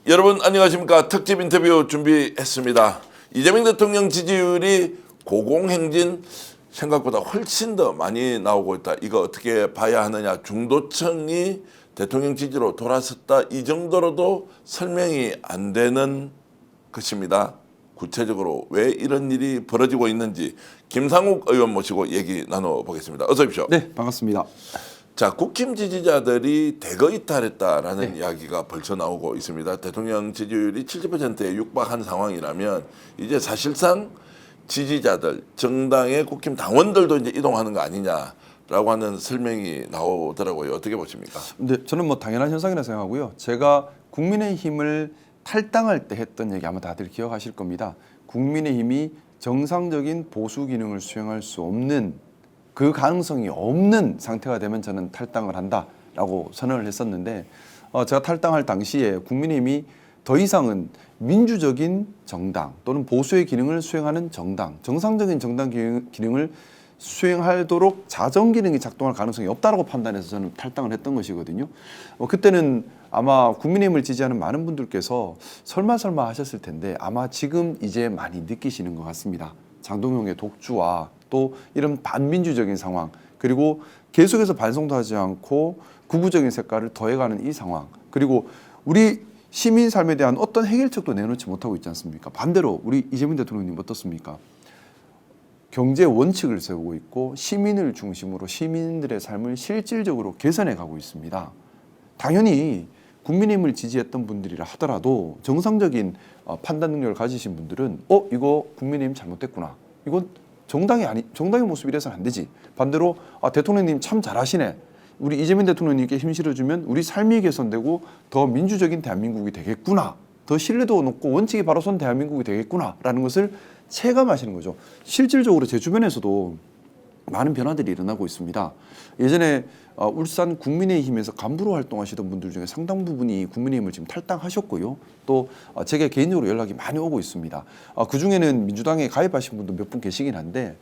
여러분 안녕하십니까. 특집 인터뷰 준비했습니다. 이재명 대통령 지지율이 고공행진 생각보다 훨씬 더 많이 나오고 있다. 이거 어떻게 봐야 하느냐. 중도층이 대통령 지지로 돌아섰다. 이 정도로도 설명이 안 되는 것입니다. 구체적으로 왜 이런 일이 벌어지고 있는지 김상욱 의원 모시고 얘기 나눠보겠습니다. 어서 오십시오. 네, 반갑습니다. 자, 국힘 지지자들이 대거 이탈했다라는 이야기가 벌써 나오고 있습니다. 대통령 지지율이 70%에 육박한 상황이라면 이제 사실상 지지자들, 정당의 국힘 당원들도 이제 이동하는 거 아니냐라고 하는 설명이 나오더라고요. 어떻게 보십니까? 근데 저는 뭐 당연한 현상이라 생각하고요. 제가 국민의힘을 탈당할 때 했던 얘기 아마 다들 기억하실 겁니다. 국민의힘이 정상적인 보수 기능을 수행할 수 없는 그 가능성이 없는 상태가 되면 저는 탈당을 한다라고 선언을 했었는데 제가 탈당할 당시에 국민의힘이 더 이상은 민주적인 정당 또는 보수의 기능을 수행하는 정당, 정상적인 정당 기능을 수행하도록 자정 기능이 작동할 가능성이 없다라고 판단해서 저는 탈당을 했던 것이거든요. 그때는 아마 국민의힘을 지지하는 많은 분들께서 설마 하셨을 텐데 아마 지금 이제 많이 느끼시는 것 같습니다. 장동영의 독주와 또 이런 반민주적인 상황, 그리고 계속해서 반성도 하지 않고 극우적인 색깔을 더해가는 이 상황, 그리고 우리 시민 삶에 대한 어떤 해결책도 내놓지 못하고 있지 않습니까? 반대로 우리 이재명 대통령님 어떻습니까? 경제 원칙을 세우고 있고 시민을 중심으로 시민들의 삶을 실질적으로 개선해 가고 있습니다. 당연히 국민의힘을 지지했던 분들이라 하더라도 정상적인 판단 능력을 가지신 분들은 이거 국민의힘 잘못됐구나. 이건 정당의 모습 이래서는 안 되지. 반대로 대통령님 참 잘하시네. 우리 이재명 대통령님께 힘 실어주면 우리 삶이 개선되고 더 민주적인 대한민국이 되겠구나. 더 신뢰도 높고 원칙이 바로 선 대한민국이 되겠구나라는 것을 체감하시는 거죠. 실질적으로 제 주변에서도 많은 변화들이 일어나고 있습니다. 예전에 울산 국민의힘에서 간부로 활동하시던 분들 중에 상당 부분이 국민의힘을 지금 탈당하셨고요. 또 제게 개인적으로 연락이 많이 오고 있습니다. 그중에는 민주당에 가입하신 분도 몇 분 계시긴 한데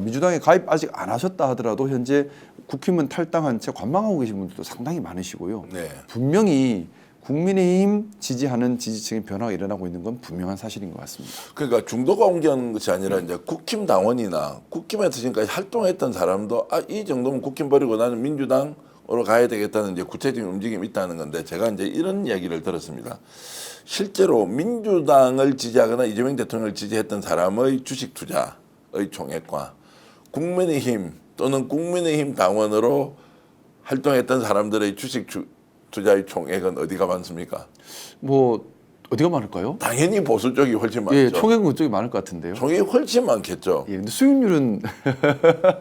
민주당에 가입 아직 안 하셨다 하더라도 현재 국힘은 탈당한 채 관망하고 계신 분들도 상당히 많으시고요. 네. 분명히 국민의힘 지지하는 지지층의 변화가 일어나고 있는 건 분명한 사실인 것 같습니다. 그러니까 중도가 옮겨온 것이 아니라 이제 국힘 당원이나 국힘에서 지금까지 활동했던 사람도 이 정도면 국힘 버리고 나는 민주당으로 가야 되겠다는 이제 구체적인 움직임이 있다는 건데 제가 이제 이런 얘기를 들었습니다. 실제로 민주당을 지지하거나 이재명 대통령을 지지했던 사람의 주식 투자의 총액과 국민의힘 또는 국민의힘 당원으로 활동했던 사람들의 주식 투자의 총액은 어디가 많습니까? 뭐 어디가 많을까요? 당연히 보수 쪽이 훨씬 많죠. 예, 총액은 그쪽이 많을 것 같은데요. 총액이 훨씬 많겠죠. 예, 근데 수익률은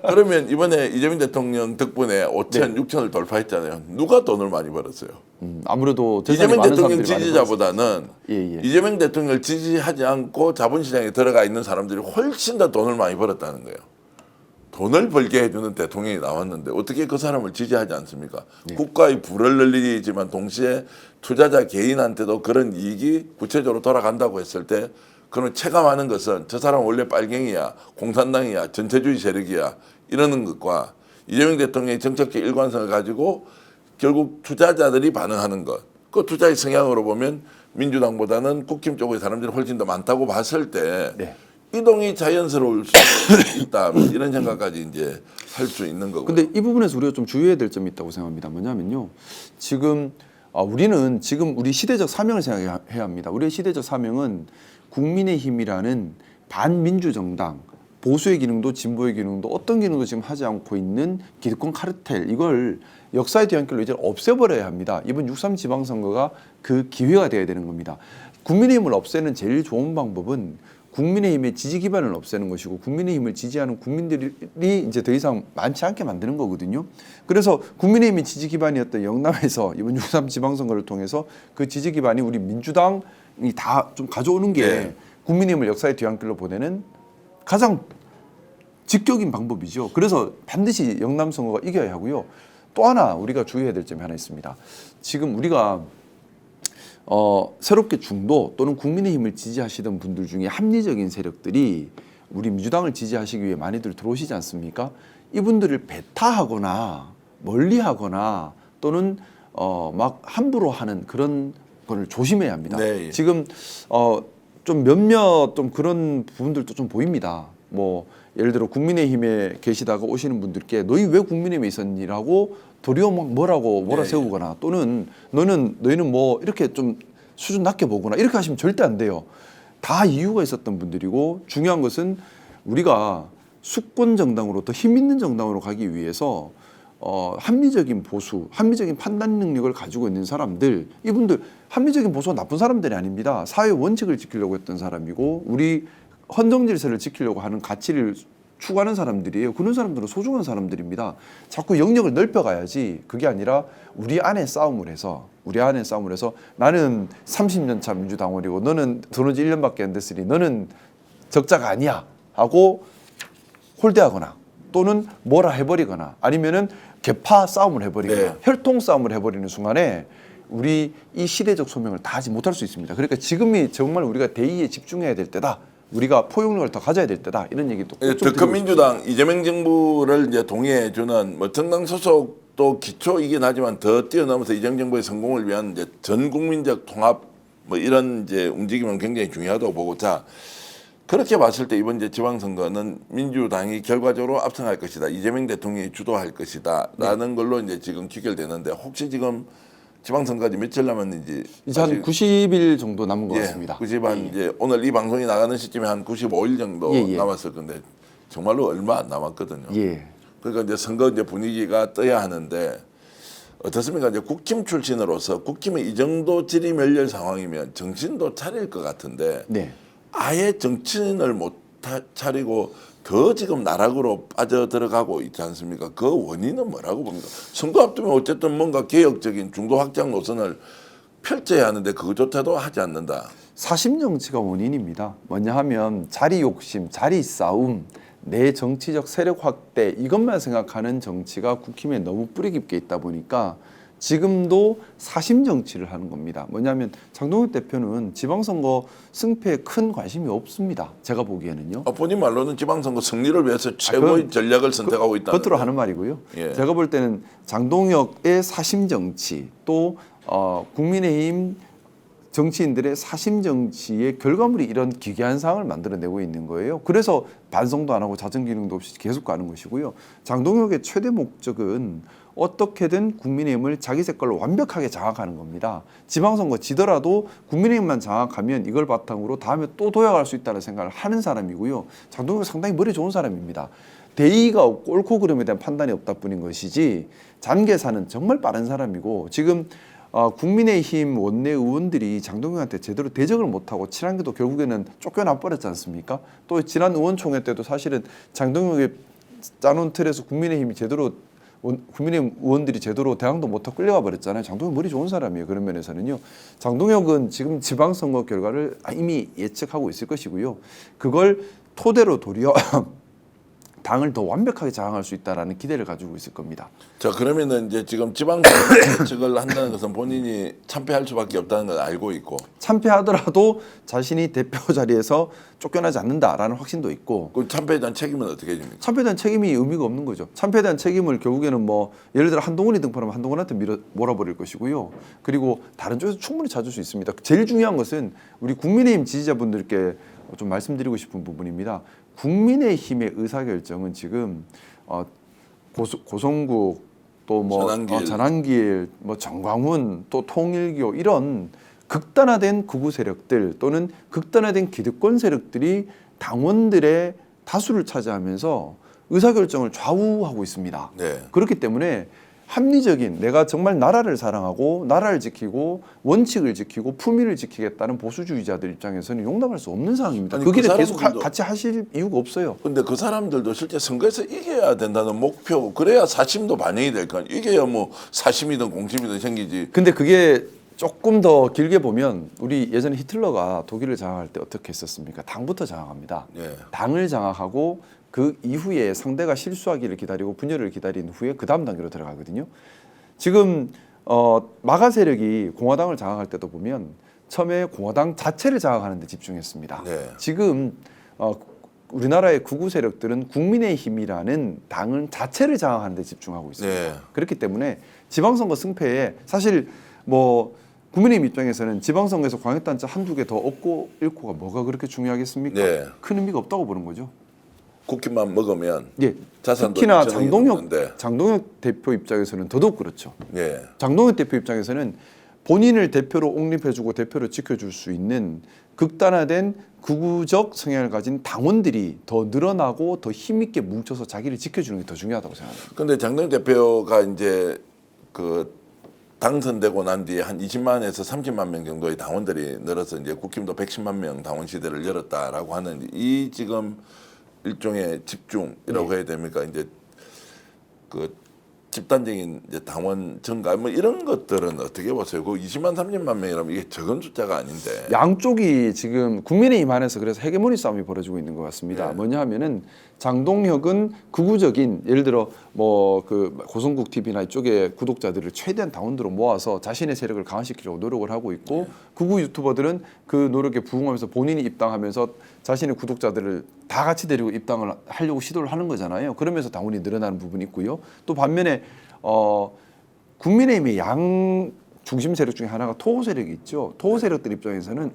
그러면 이번에 이재명 대통령 덕분에 5천, 6천을 돌파했잖아요. 누가 돈을 많이 벌었어요? 아무래도 재산이 이재명 많은 대통령 사람들이 많이 지지자보다는 예. 이재명 대통령을 지지하지 않고 자본시장에 들어가 있는 사람들이 훨씬 더 돈을 많이 벌었다는 거예요. 돈을 벌게 해주는 대통령이 나왔는데 어떻게 그 사람을 지지하지 않습니까? 국가의 부를 늘리지만 동시에 투자자 개인한테도 그런 이익이 구체적으로 돌아간다고 했을 때 그런 체감하는 것은 저 사람 원래 빨갱이야, 공산당이야, 전체주의 세력이야 이러는 것과 이재명 대통령의 정책적 일관성을 가지고 결국 투자자들이 반응하는 것, 그 투자의 성향으로 보면 민주당보다는 국힘 쪽의 사람들이 훨씬 더 많다고 봤을 때 이동이 자연스러울 수 있다 이런 생각까지 이제 할 수 있는 거고요. 근데 이 부분에서 우리가 좀 주의해야 될 점이 있다고 생각합니다. 뭐냐면요, 지금 우리는 지금 우리 시대적 사명을 생각해야 합니다. 우리의 시대적 사명은 국민의힘이라는 반민주 정당, 보수의 기능도 진보의 기능도 어떤 기능도 지금 하지 않고 있는 기득권 카르텔, 이걸 역사의 뒤안길로 이제 없애버려야 합니다. 이번 6.3 지방선거가 그 기회가 되어야 되는 겁니다. 국민의힘을 없애는 제일 좋은 방법은 국민의힘의 지지 기반을 없애는 것이고 국민의힘을 지지하는 국민들이 이제 더 이상 많지 않게 만드는 거거든요. 그래서 국민의힘의 지지 기반이었던 영남에서 이번 6.3 지방선거를 통해서 그 지지 기반이 우리 민주당이 다 좀 가져오는 게 국민의힘을 역사의 뒤안길로 보내는 가장 직격인 방법이죠. 그래서 반드시 영남 선거가 이겨야 하고요. 또 하나 우리가 주의해야 될 점이 하나 있습니다. 지금 우리가 새롭게 중도 또는 국민의힘을 지지하시던 분들 중에 합리적인 세력들이 우리 민주당을 지지하시기 위해 많이들 들어오시지 않습니까? 이분들을 배타하거나 멀리하거나 또는 막 함부로 하는 그런 거를 조심해야 합니다. 네. 지금 좀 몇몇 좀 그런 부분들도 좀 보입니다. 뭐 예를 들어 국민의힘에 계시다가 오시는 분들께 너희 왜 국민의힘에 있었니라고 도리어 막 뭐라고 몰아세우거나 또는 너희는 뭐 이렇게 좀 수준 낮게 보거나 이렇게 하시면 절대 안 돼요. 다 이유가 있었던 분들이고 중요한 것은 우리가 수권 정당으로 더 힘 있는 정당으로 가기 위해서 합리적인 보수, 합리적인 판단 능력을 가지고 있는 사람들, 이분들 합리적인 보수가 나쁜 사람들이 아닙니다. 사회 원칙을 지키려고 했던 사람이고 우리 헌정 질서를 지키려고 하는 가치를 추구하는 사람들이에요. 그런 사람들은 소중한 사람들입니다. 자꾸 영역을 넓혀가야지 그게 아니라 우리 안에 싸움을 해서 나는 30년 차 민주당원이고 너는 들어온 지 1년밖에 안 됐으니 너는 적자가 아니야 하고 홀대하거나 또는 뭐라 해버리거나 아니면은 개파 싸움을 해버리거나 네. 혈통 싸움을 해버리는 순간에 우리 이 시대적 소명을 다하지 못할 수 있습니다. 그러니까 지금이 정말 우리가 대의에 집중해야 될 때다. 우리가 포용력을 더 가져야 될 때다. 이런 얘기도 꼭 좀 드리고 특검민주당 이재명 정부를 이제 동의해 주는 뭐 정당 소속도 기초이긴 하지만 더 뛰어넘어서 이재명 정부의 성공을 위한 이제 전 국민적 통합 뭐 이런 이제 움직임은 굉장히 중요하다고 보고 자. 그렇게 봤을 때 이번 이제 지방선거는 민주당이 결과적으로 압승할 것이다. 이재명 대통령이 주도할 것이다라는 걸로 이제 지금 귀결되는데 혹시 지금 지방선거까지 며칠 남았는지 이제 한 90일 정도 남은 것 예, 같습니다. 90한 이제 오늘 이 방송이 나가는 시점에 한 95일 정도 남았을 건데 정말로 얼마 안 남았거든요. 예. 그러니까 이제 선거 이제 분위기가 떠야 하는데 어떻습니까? 이제 국힘 출신으로서 국힘이 이 정도 질이 멸렬 상황이면 정신도 차릴 것 같은데. 네. 아예 정치인을 못 차리고 더 지금 나락으로 빠져 들어가고 있지 않습니까? 그 원인은 뭐라고 봅니까? 선거 앞두면 어쨌든 뭔가 개혁적인 중도 확장 노선을 펼쳐야 하는데 그것조차도 하지 않는다. 사심 정치가 원인입니다. 뭐냐 하면 자리 욕심, 자리 싸움, 내 정치적 세력 확대 이것만 생각하는 정치가 국힘에 너무 뿌리 깊게 있다 보니까 지금도 사심 정치를 하는 겁니다. 뭐냐면 장동혁 대표는 지방선거 승패에 큰 관심이 없습니다. 제가 보기에는요. 본인 말로는 지방선거 승리를 위해서 최고의 전략을 선택하고 있다. 겉으로 하는 말이고요. 예. 제가 볼 때는 장동혁의 사심 정치 또 국민의힘 정치인들의 사심 정치의 결과물이 이런 기괴한 상황을 만들어내고 있는 거예요. 그래서 반성도 안 하고 자정 기능도 없이 계속 가는 것이고요. 장동혁의 최대 목적은 어떻게든 국민의힘을 자기 색깔로 완벽하게 장악하는 겁니다. 지방선거 지더라도 국민의힘만 장악하면 이걸 바탕으로 다음에 또 도약할 수 있다는 생각을 하는 사람이고요. 장동혁은 상당히 머리 좋은 사람입니다. 대의가 없고 옳고 그름에 대한 판단이 없다 뿐인 것이지 잔계사는 정말 빠른 사람이고 지금 국민의힘 원내 의원들이 장동혁한테 제대로 대적을 못하고 친한게도 결국에는 쫓겨나 버렸지 않습니까? 또 지난 의원총회 때도 사실은 장동혁의 짜놓은 틀에서 국민의힘이 제대로 국민의힘 의원들이 제대로 대항도 못하고 끌려가 버렸잖아요. 장동혁 머리 좋은 사람이에요. 그런 면에서는요. 장동혁은 지금 지방선거 결과를 이미 예측하고 있을 것이고요. 그걸 토대로 도리어 당을 더 완벽하게 장악할 수 있다라는 기대를 가지고 있을 겁니다. 자 그러면은 이제 지금 지방선거 예측을 한다는 것은 본인이 참패할 수밖에 없다는 걸 알고 있고 참패하더라도 자신이 대표 자리에서 쫓겨나지 않는다라는 확신도 있고 그 참패에 대한 책임은 어떻게 집니까? 참패에 대한 책임이 의미가 없는 거죠. 참패에 대한 책임을 결국에는 뭐 예를 들어 한동훈이 등판하면 한동훈한테 몰아버릴 것이고요. 그리고 다른 쪽에서 충분히 찾을 수 있습니다. 제일 중요한 것은 우리 국민의힘 지지자분들께 좀 말씀드리고 싶은 부분입니다. 국민의힘의 의사결정은 지금 고성국 또 뭐 전환길, 뭐 정광훈 또 통일교 이런 극단화된 극우 세력들 또는 극단화된 기득권 세력들이 당원들의 다수를 차지하면서 의사결정을 좌우하고 있습니다. 네. 그렇기 때문에 합리적인 내가 정말 나라를 사랑하고 나라를 지키고 원칙을 지키고 품위를 지키겠다는 보수주의자들 입장에서는 용납할 수 없는 상황입니다. 아니, 그 길에 그 계속 사람들도- 같이 하실 이유가 없어요. 근데 그 사람들도 실제 선거에서 이겨야 된다는 목표 그래야 사심도 반영이 될 거 아니에요. 이겨야 뭐 사심이든 공심이든 생기지. 근데 그게 조금 더 길게 보면 우리 예전에 히틀러가 독일을 장악할 때 어떻게 했었습니까? 당부터 장악합니다. 예. 당을 장악하고 그 이후에 상대가 실수하기를 기다리고 분열을 기다린 후에 그 다음 단계로 들어가거든요. 지금 마가 세력이 공화당을 장악할 때도 보면 처음에 공화당 자체를 장악하는 데 집중했습니다. 네. 지금 우리나라의 극우 세력들은 국민의힘이라는 당은 자체를 장악하는 데 집중하고 있습니다. 네. 그렇기 때문에 지방선거 승패에 사실 뭐 국민의힘 입장에서는 지방선거에서 광역단체 한두 개 더 얻고 잃고가 뭐가 그렇게 중요하겠습니까? 네. 큰 의미가 없다고 보는 거죠. 국힘만 먹으면 예. 자산도 특히나 2천억이 넘는데. 장동혁 대표 입장에서는 더더욱 그렇죠. 예. 장동혁 대표 입장에서는 본인을 대표로 옹립해주고 대표로 지켜줄 수 있는 극단화된 극우적 성향을 가진 당원들이 더 늘어나고 더 힘있게 뭉쳐서 자기를 지켜주는 게 더 중요하다고 생각합니다. 근데 장동혁 대표가 이제 그 당선되고 난 뒤에 한 20만에서 30만 명 정도의 당원들이 늘어서 이제 국힘도 110만 명 당원 시대를 열었다라고 하는 이 지금 일종의 집중이라고 해야 됩니까? 이제 그 집단적인 이제 당원 증가 뭐 이런 것들은 어떻게 보세요? 그 20만 30만 명이라면 이게 적은 숫자가 아닌데. 양쪽이 지금 국민의힘 안에서 그래서 헤게모니 싸움이 벌어지고 있는 것 같습니다. 네. 뭐냐 하면은 장동혁은 극우적인 예를 들어 뭐 그 고성국 TV나 이쪽에 구독자들을 최대한 당원들로 모아서 자신의 세력을 강화시키려고 노력을 하고 있고 극우 유튜버들은 그 노력에 부응하면서 본인이 입당하면서 자신의 구독자들을 다 같이 데리고 입당을 하려고 시도를 하는 거잖아요. 그러면서 당원이 늘어나는 부분이 있고요. 또 반면에 국민의힘의 양 중심 세력 중에 하나가 토호 세력이 있죠. 토호 세력들 입장에서는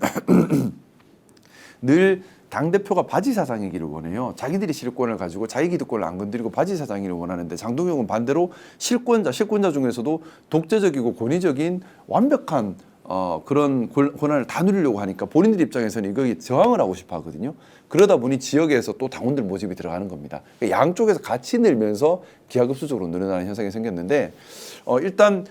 늘 당대표가 바지 사장이기를 원해요. 자기들이 실권을 가지고 자기 기득권을 안 건드리고 바지 사장이기를 원하는데 장동혁은 반대로 실권자 중에서도 독재적이고 권위적인 완벽한 그런 권한을 다 누리려고 하니까 본인들 입장에서는 이거에 저항을 하고 싶어 하거든요. 그러다 보니 지역에서 또 당원들 모집이 들어가는 겁니다. 그러니까 양쪽에서 같이 늘면서 기하급수적으로 늘어나는 현상이 생겼는데 일단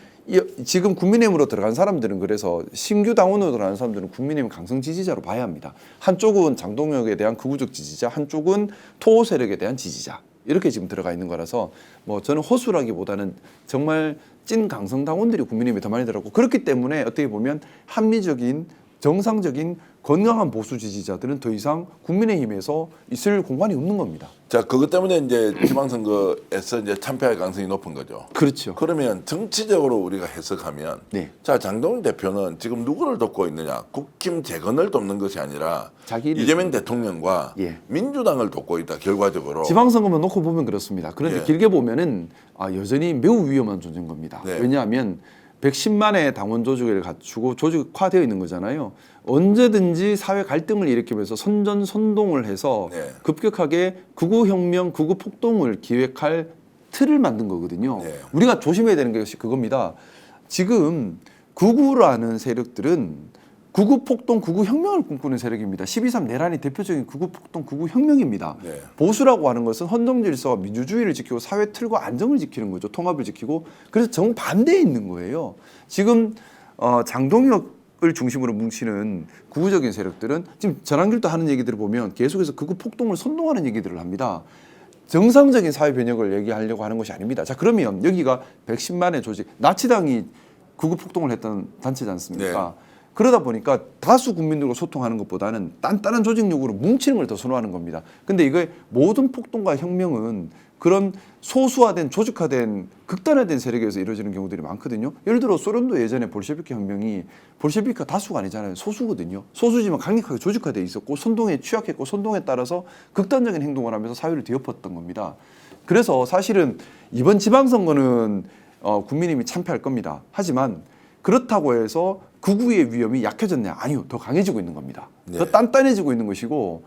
지금 국민의힘으로 들어간 사람들은 그래서 신규 당원으로 들어가는 사람들은 국민의힘 강성 지지자로 봐야 합니다. 한쪽은 장동혁에 대한 극우적 지지자, 한쪽은 토호 세력에 대한 지지자. 이렇게 지금 들어가 있는 거라서 뭐 저는 허술하기보다는 정말 찐 강성 당원들이 국민의힘에 더 많이 들어갔고 그렇기 때문에 어떻게 보면 합리적인 정상적인 건강한 보수 지지자들은 더 이상 국민의힘에서 있을 공간이 없는 겁니다. 자, 그것 때문에 이제 지방선거에서 이제 참패할 가능성이 높은 거죠. 그렇죠. 그러면 정치적으로 우리가 해석하면 네. 자, 장동혁 대표는 지금 누구를 돕고 있느냐? 국힘 재건을 돕는 것이 아니라 자기를 이재명 대통령과 예. 민주당을 돕고 있다. 결과적으로. 지방선거만 놓고 보면 그렇습니다. 그런데 예. 길게 보면은 여전히 매우 위험한 존재인 겁니다. 네. 왜냐하면 110만의 당원 조직을 갖추고 조직화되어 있는 거잖아요. 언제든지 사회 갈등을 일으키면서 선전선동을 해서 네. 급격하게 극우혁명, 극우폭동을 기획할 틀을 만든 거거든요. 네. 우리가 조심해야 되는 것이 그겁니다. 지금 극우라는 세력들은 극우폭동, 극우혁명을 꿈꾸는 세력입니다. 12.3 내란이 대표적인 극우폭동, 극우혁명입니다. 네. 보수라고 하는 것은 헌정질서와 민주주의를 지키고 사회 틀과 안정을 지키는 거죠. 통합을 지키고. 그래서 정반대에 있는 거예요. 지금 장동혁을 중심으로 뭉치는 극우적인 세력들은 지금 전한길도 하는 얘기들을 보면 계속해서 극우폭동을 선동하는 얘기들을 합니다. 정상적인 사회 변혁을 얘기하려고 하는 것이 아닙니다. 자, 그러면 여기가 110만의 조직, 나치당이 극우폭동을 했던 단체지 않습니까? 네. 그러다 보니까 다수 국민들과 소통하는 것보다는 단단한 조직력으로 뭉치는 걸 더 선호하는 겁니다. 근데 이거 모든 폭동과 혁명은 그런 소수화된 조직화된 극단화된 세력에서 이루어지는 경우들이 많거든요. 예를 들어 소련도 예전에 볼셰비키 혁명이 볼셰비키가 다수가 아니잖아요. 소수거든요. 소수지만 강력하게 조직화돼 있었고 선동에 취약했고 선동에 따라서 극단적인 행동을 하면서 사회를 뒤엎었던 겁니다. 그래서 사실은 이번 지방선거는 국민의힘이 참패할 겁니다. 하지만 그렇다고 해서 극우의 위험이 약해졌냐? 아니요. 더 강해지고 있는 겁니다. 네. 더 단단해지고 있는 것이고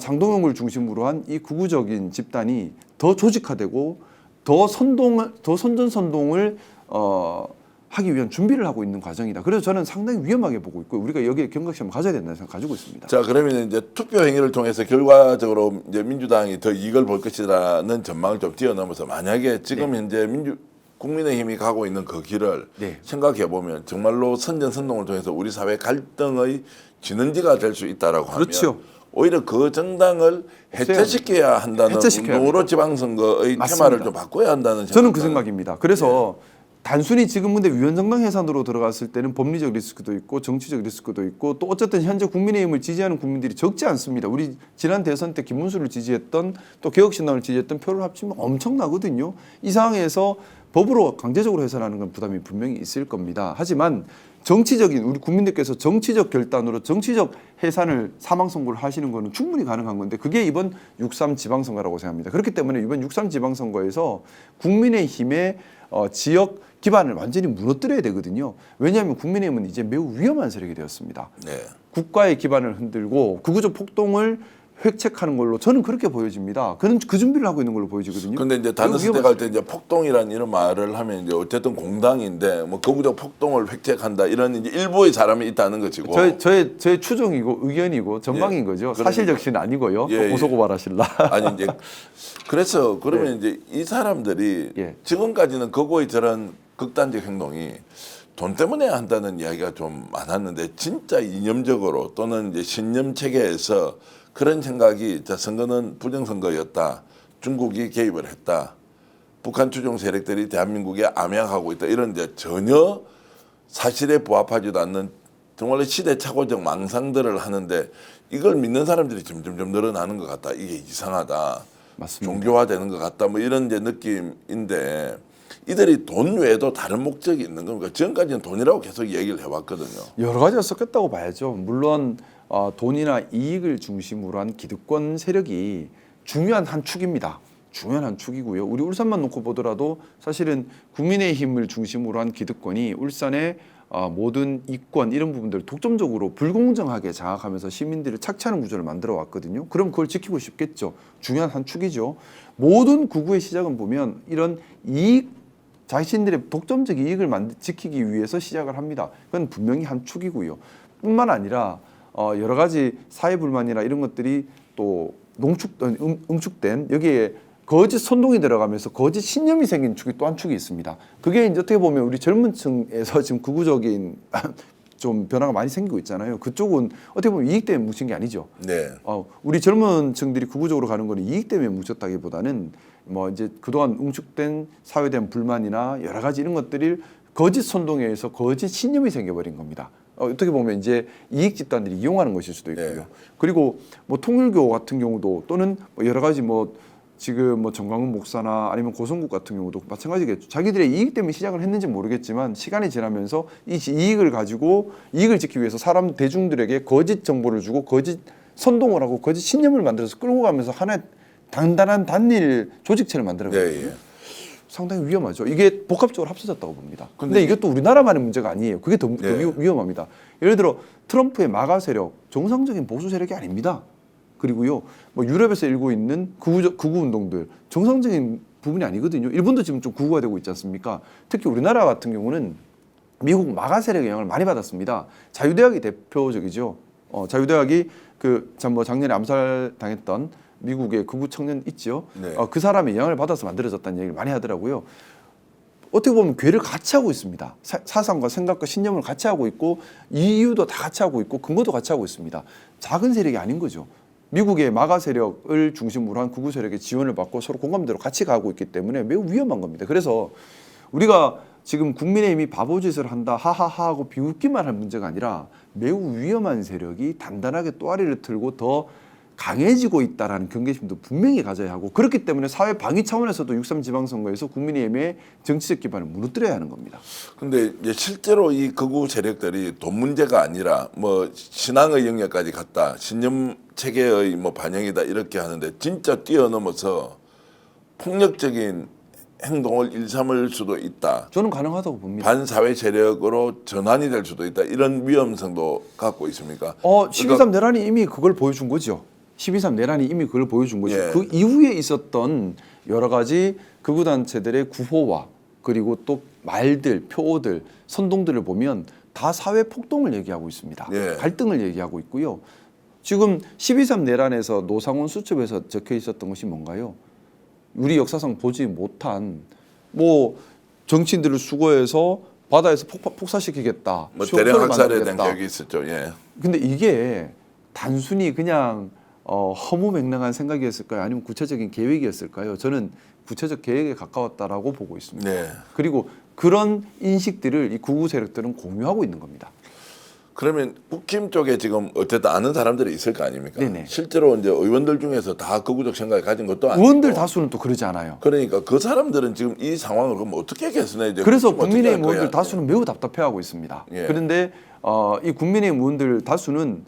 장동혁을 중심으로 한 이 극우적인 집단이 더 조직화되고 더 선전선동을 하기 위한 준비를 하고 있는 과정이다. 그래서 저는 상당히 위험하게 보고 있고 우리가 여기에 경각심을 가져야 된다는 생각 가지고 있습니다. 자, 그러면 이제 투표 행위를 통해서 결과적으로 이제 민주당이 더 이익을 볼 것이라는 전망을 좀 뛰어넘어서 만약에 지금 현재 국민의힘이 가고 있는 그 길을 네. 생각해 보면 정말로 선전선동을 통해서 우리 사회 갈등의 진원지가 될 수 있다라고 하면 그렇죠. 오히려 그 정당을 해체시켜야 한다는 해체시켜야 운동으로 지방선거의 맞습니다. 테마를 좀 바꿔야 한다는 저는 그 생각을- 생각입니다. 그래서 단순히 지금 근데 위원정당 해산으로 들어갔을 때는 법리적 리스크도 있고 정치적 리스크도 있고 또 어쨌든 현재 국민의힘을 지지하는 국민들이 적지 않습니다. 우리 지난 대선 때 김문수를 지지했던 또 개혁신당을 지지했던 표를 합치면 엄청나거든요. 이 상황에서 법으로 강제적으로 해산하는 건 부담이 분명히 있을 겁니다. 하지만 정치적인 우리 국민들께서 정치적 결단으로 정치적 해산을 사망 선고를 하시는 거는 충분히 가능한 건데 그게 이번 6.3 지방선거라고 생각합니다. 그렇기 때문에 이번 6.3 지방선거에서 국민의힘의 지역 기반을 완전히 무너뜨려야 되거든요. 왜냐하면 국민의힘은 이제 매우 위험한 세력이 되었습니다. 네. 국가의 기반을 흔들고 극우적 폭동을 획책하는 걸로 저는 그렇게 보여집니다. 그는 그 준비를 하고 있는 걸로 보여지거든요. 근데 이제 다른 때 갈 때 이제 폭동이란 이런 말을 하면 이제 어쨌든 공당인데 뭐 극우적 폭동을 획책한다 이런 이제 일부의 사람이 있다는 것이고. 저의 추정이고 의견이고 전망인 거죠. 사실 적시는 아니고요. 예, 고소 고발하실라. 아니 이제 그래서 그러면 이제 이 사람들이 예. 지금까지는 극우의 저런 극단적 행동이 돈 때문에 한다는 이야기가 좀 많았는데 진짜 이념적으로 또는 이제 신념 체계에서 그런 생각이 자 선거는 부정선거였다. 중국이 개입을 했다. 북한 추종 세력들이 대한민국에 암약하고 있다. 이런 이제 전혀 사실에 부합하지도 않는 정말 시대착오적 망상들을 하는데 이걸 믿는 사람들이 점점 늘어나는 것 같다. 이게 이상하다. 맞습니다. 종교화되는 것 같다. 뭐 이런 이제 느낌인데 이들이 돈 외에도 다른 목적이 있는 겁니까? 지금까지는 돈이라고 계속 얘기를 해왔거든요. 여러 가지가 섞였다고 봐야죠. 물론 돈이나 이익을 중심으로 한 기득권 세력이 중요한 한 축입니다. 중요한 한 축이고요. 우리 울산만 놓고 보더라도 사실은 국민의힘을 중심으로 한 기득권이 울산의 모든 이권 이런 부분들을 독점적으로 불공정하게 장악하면서 시민들을 착취하는 구조를 만들어 왔거든요. 그럼 그걸 지키고 싶겠죠. 중요한 한 축이죠. 모든 구구의 시작은 보면 이런 이익 자신들의 독점적 이익을 지키기 위해서 시작을 합니다. 그건 분명히 한 축이고요. 뿐만 아니라 여러 가지 사회 불만이나 이런 것들이 또 응축된 여기에 거짓 선동이 들어가면서 거짓 신념이 생긴 축이 또 한 축이 있습니다. 그게 이제 어떻게 보면 우리 젊은 층에서 지금 극우적인 좀 변화가 많이 생기고 있잖아요. 그쪽은 어떻게 보면 이익 때문에 뭉친 게 아니죠. 네. 우리 젊은 층들이 극우적으로 가는 거는 이익 때문에 뭉쳤다기보다는 뭐 이제 그동안 응축된 사회에 대한 불만이나 여러 가지 이런 것들이 거짓 선동에 의해서 거짓 신념이 생겨버린 겁니다. 어떻게 보면 이제 이익 집단들이 이용하는 것일 수도 있고요. 네. 그리고 뭐 통일교 같은 경우도 또는 뭐 여러 가지 뭐 지금 뭐 정광훈 목사나 아니면 고성국 같은 경우도 마찬가지겠죠. 자기들의 이익 때문에 시작을 했는지 모르겠지만 시간이 지나면서 이 이익을 가지고 이익을 지키기 위해서 사람 대중들에게 거짓 정보를 주고 거짓 선동을 하고 거짓 신념을 만들어서 끌고 가면서 하나의 단단한 단일 조직체를 만들어가거든요. 예, 예. 상당히 위험하죠. 이게 복합적으로 합쳐졌다고 봅니다. 근데 근데 이것도 우리나라만의 문제가 아니에요. 그게 더 예. 위험합니다. 예를 들어 트럼프의 마가 세력, 정상적인 보수 세력이 아닙니다. 그리고요, 뭐 유럽에서 일고 있는 극우 운동들, 정상적인 부분이 아니거든요. 일본도 지금 좀 극우가 되고 있지 않습니까? 특히 우리나라 같은 경우는 미국 마가 세력의 영향을 많이 받았습니다. 자유대학이 대표적이죠. 자유대학이 뭐 작년에 암살 당했던 미국의 극우 청년 있죠. 네. 그 사람의 영향을 받아서 만들어졌다는 얘기를 많이 하더라고요. 어떻게 보면 괴를 같이 하고 있습니다. 사상과 생각과 신념을 같이 하고 있고 이유도 다 같이 하고 있고 근거도 같이 하고 있습니다. 작은 세력이 아닌 거죠. 미국의 마가 세력을 중심으로 한 극우 세력의 지원을 받고 서로 공감대로 같이 가고 있기 때문에 매우 위험한 겁니다. 그래서 우리가 지금 국민의힘이 바보짓을 한다 하하하 하고 비웃기만 할 문제가 아니라 매우 위험한 세력이 단단하게 또아리를 틀고 더 강해지고 있다라는 경계심도 분명히 가져야 하고 그렇기 때문에 사회 방위 차원에서도 6.3 지방선거에서 국민의힘의 정치적 기반을 무너뜨려야 하는 겁니다. 근데 이제 실제로 이 극우 세력들이 돈 문제가 아니라 뭐 신앙의 영역까지 갔다. 신념 체계의 뭐 반영이다 이렇게 하는데 진짜 뛰어넘어서 폭력적인 행동을 일삼을 수도 있다. 저는 가능하다고 봅니다. 반사회 세력으로 전환이 될 수도 있다. 이런 위험성도 갖고 있습니까? 12.3 내란이 이미 그걸 보여준 거죠. 12.3 내란이 이미 그걸 보여준 거죠. 예. 그 이후에 있었던 여러 가지 극우 단체들의 구호와 그리고 또 말들, 표어들, 선동들을 보면 다 사회 폭동을 얘기하고 있습니다. 예. 갈등을 얘기하고 있고요. 지금 12.3 내란에서 노상원 수첩에서 적혀 있었던 것이 뭔가요? 우리 역사상 보지 못한 뭐 정치인들을 수거해서 바다에서 폭사시키겠다. 뭐 수용소를 대량 학살에 대한 만들겠다. 계획이 있었죠. 예. 근데 이게 단순히 그냥 허무맹랑한 생각이었을까요? 아니면 구체적인 계획이었을까요? 저는 구체적 계획에 가까웠다라고 보고 있습니다. 네. 그리고 그런 인식들을 이 극우 세력들은 공유하고 있는 겁니다. 그러면 국힘 쪽에 지금 어쨌든 아는 사람들이 있을 거 아닙니까? 네네. 실제로 이제 의원들 중에서 다 극우적 생각을 가진 것도 아니고. 의원들 다수는 또 그러지 않아요. 그러니까 그 사람들은 지금 이 상황을 그럼 어떻게 개선해야 돼요? 그래서 어떻게 할 국민의힘 거야? 의원들 다수는 매우 답답해하고 있습니다. 예. 그런데 이 국민의힘 의원들 다수는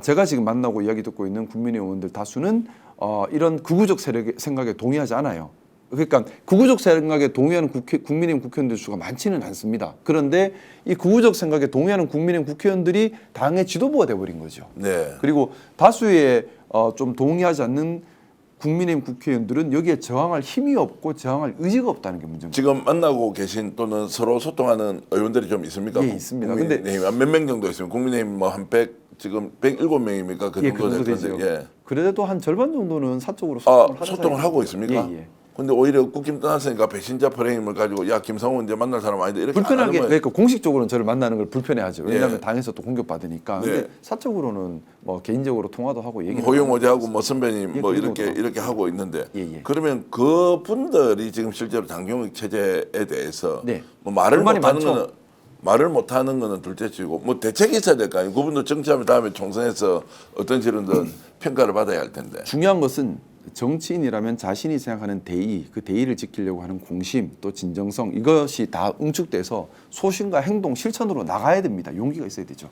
제가 지금 만나고 이야기 듣고 있는 국민의힘 의원들 다수는 이런 극우적 세력의 생각에 동의하지 않아요. 그러니까 극우적 생각에 동의하는 국민의힘 국회의원들 수가 많지는 않습니다. 그런데 이 극우적 생각에 동의하는 국민의힘 국회의원들이 당의 지도부가 돼버린 거죠. 네. 그리고 다수의 좀 동의하지 않는 국민의힘 국회의원들은 여기에 저항할 힘이 없고 저항할 의지가 없다는 게 문제입니다. 지금 만나고 계신 또는 서로 소통하는 의원들이 좀 있습니까? 예, 있습니다. 국민의힘 몇 명 정도 있습니까? 국민의힘 뭐 한 100, 지금 107명입니까? 그 예, 정도 그 정도 될 되죠. 건데. 예. 그래도 한 절반 정도는 사적으로 소통을 하고 있습니까? 예, 예. 근데 오히려 국힘 떠났으니까 배신자 프레임을 가지고 야 김상훈 이제 만날 사람 아닌데 이렇게 불편하게 안 하면 그러니까 공식적으로는 저를 만나는 걸 불편해하죠. 왜냐하면 예. 당에서 또 공격받으니까. 네. 근데 사적으로는 뭐 개인적으로 통화도 하고 얘기도 호영호재하고 뭐 선배님 예, 뭐 그런 이렇게 것도 이렇게 하고 있는데 예, 예. 그러면 그 분들이 지금 실제로 장경익 체제에 대해서 네. 뭐 말을 불만이 못하는 많죠. 거는 말을 못하는 거는 둘째치고 뭐 대책이 있어야 될 거 아니에요. 그분도 정치하면 다음에 총선에서 어떤 식으로든 평가를 받아야 할 텐데. 중요한 것은 정치인이라면 자신이 생각하는 대의, 그 대의를 지키려고 하는 공심, 또 진정성 이것이 다 응축돼서 소신과 행동, 실천으로 나가야 됩니다. 용기가 있어야 되죠.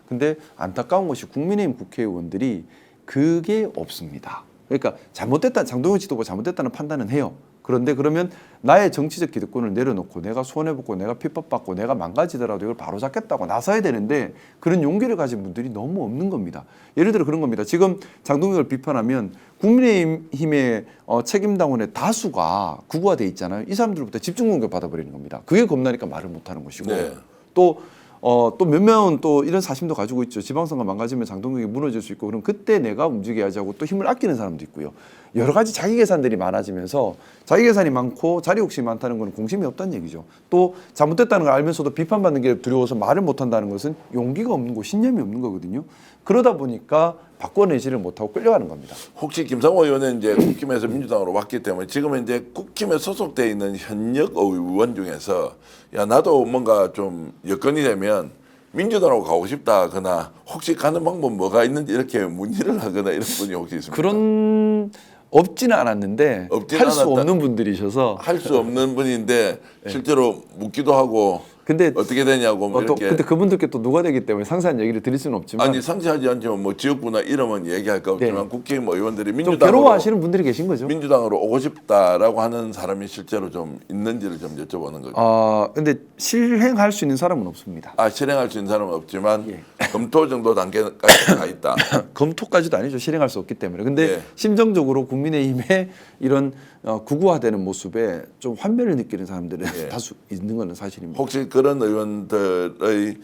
근데 안타까운 것이 국민의힘 국회의원들이 그게 없습니다. 그러니까 잘못됐다, 장동영 지도부가 잘못됐다는 판단은 해요. 그런데 그러면 나의 정치적 기득권을 내려놓고 내가 손해보고 내가 핍박받고 내가 망가지더라도 이걸 바로잡겠다고 나서야 되는데 그런 용기를 가진 분들이 너무 없는 겁니다. 예를 들어 그런 겁니다. 지금 장동영을 비판하면 국민의힘의 책임당원의 다수가 극우화돼 있잖아요. 이 사람들부터 집중 공격 받아버리는 겁니다. 그게 겁나니까 말을 못하는 것이고 네. 또 몇 명은 또 이런 사심도 가지고 있죠. 지방선거 망가지면 장동혁이 무너질 수 있고 그럼 그때 내가 움직여야지 하고 또 힘을 아끼는 사람도 있고요. 여러 가지 자기 계산들이 많아지면서 자기 계산이 많고 자리 욕심이 많다는 건 공심이 없다는 얘기죠. 또 잘못됐다는 걸 알면서도 비판받는 게 두려워서 말을 못한다는 것은 용기가 없는 거, 신념이 없는 거거든요. 그러다 보니까 바꿔내지를 못하고 끌려가는 겁니다. 혹시 김상호 의원은 이제 국힘에서 민주당으로 왔기 때문에 지금은 이제 국힘에 소속돼 있는 현역 의원 중에서 야 나도 뭔가 좀 여건이 되면 민주당으로 가고 싶다거나 혹시 가는 방법 뭐가 있는지 이렇게 문의를 하거나 이런 분이 혹시 있습니까? 그런 없지는 않았는데 할 수 없는 분들이셔서 할 수 없는 분인데 실제로 묻기도 하고 근데 어떻게 되냐고 뭐 또 이렇게 근데 그분들께 또 누가 되기 때문에 상세한 얘기를 드릴 수는 없지만 아니 상세하지 않지만 뭐 지역구나 이름은 얘기할 거 없지만 네. 국힘 의원들이 좀 민주당으로 괴로워하시는 분들이 계신 거죠. 민주당으로 오고 싶다라고 하는 사람이 실제로 좀 있는지를 좀 여쭤보는 거죠. 근데 실행할 수 있는 사람은 없습니다. 실행할 수 있는 사람은 없지만 예. 검토 정도 단계까지 가 있다. 검토까지도 아니죠. 실행할 수 없기 때문에. 근데 예. 심정적으로 국민의힘의 이런 극우화되는 모습에 좀 환멸을 느끼는 사람들이 예. 다수 있는 것은 사실입니다. 혹시 그런 의원들의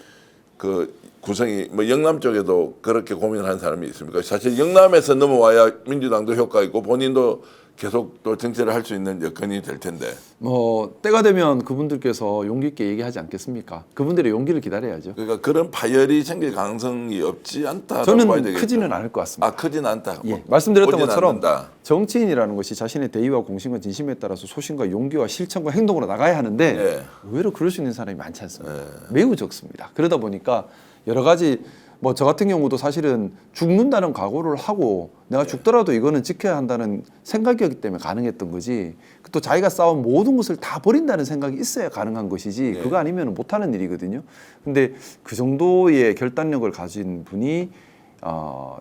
그 구성이 뭐 영남 쪽에도 그렇게 고민을 하는 사람이 있습니까? 사실 영남에서 넘어와야 민주당도 효과 있고 본인도 계속 또 정치를 할 수 있는 여건이 될 텐데. 뭐 때가 되면 그분들께서 용기 있게 얘기하지 않겠습니까? 그분들의 용기를 기다려야죠. 그러니까 그런 파열이 생길 가능성이 없지 않다라고 봐야 저는 되겠죠. 크지는 않을 것 같습니다. 크진 않다. 예, 말씀드렸던 오진 것처럼 않는다. 정치인이라는 것이 자신의 대의와 공신과 진심에 따라서 소신과 용기와 실천과 행동으로 나가야 하는데 예. 의외로 그럴 수 있는 사람이 많지 않습니다. 매우 적습니다. 그러다 보니까 여러 가지 뭐 저 같은 경우도 사실은 죽는다는 각오를 하고 내가 죽더라도 이거는 지켜야 한다는 생각이었기 때문에 가능했던 거지 또 자기가 쌓은 모든 것을 다 버린다는 생각이 있어야 가능한 것이지 그거 아니면 못하는 일이거든요. 근데 그 정도의 결단력을 가진 분이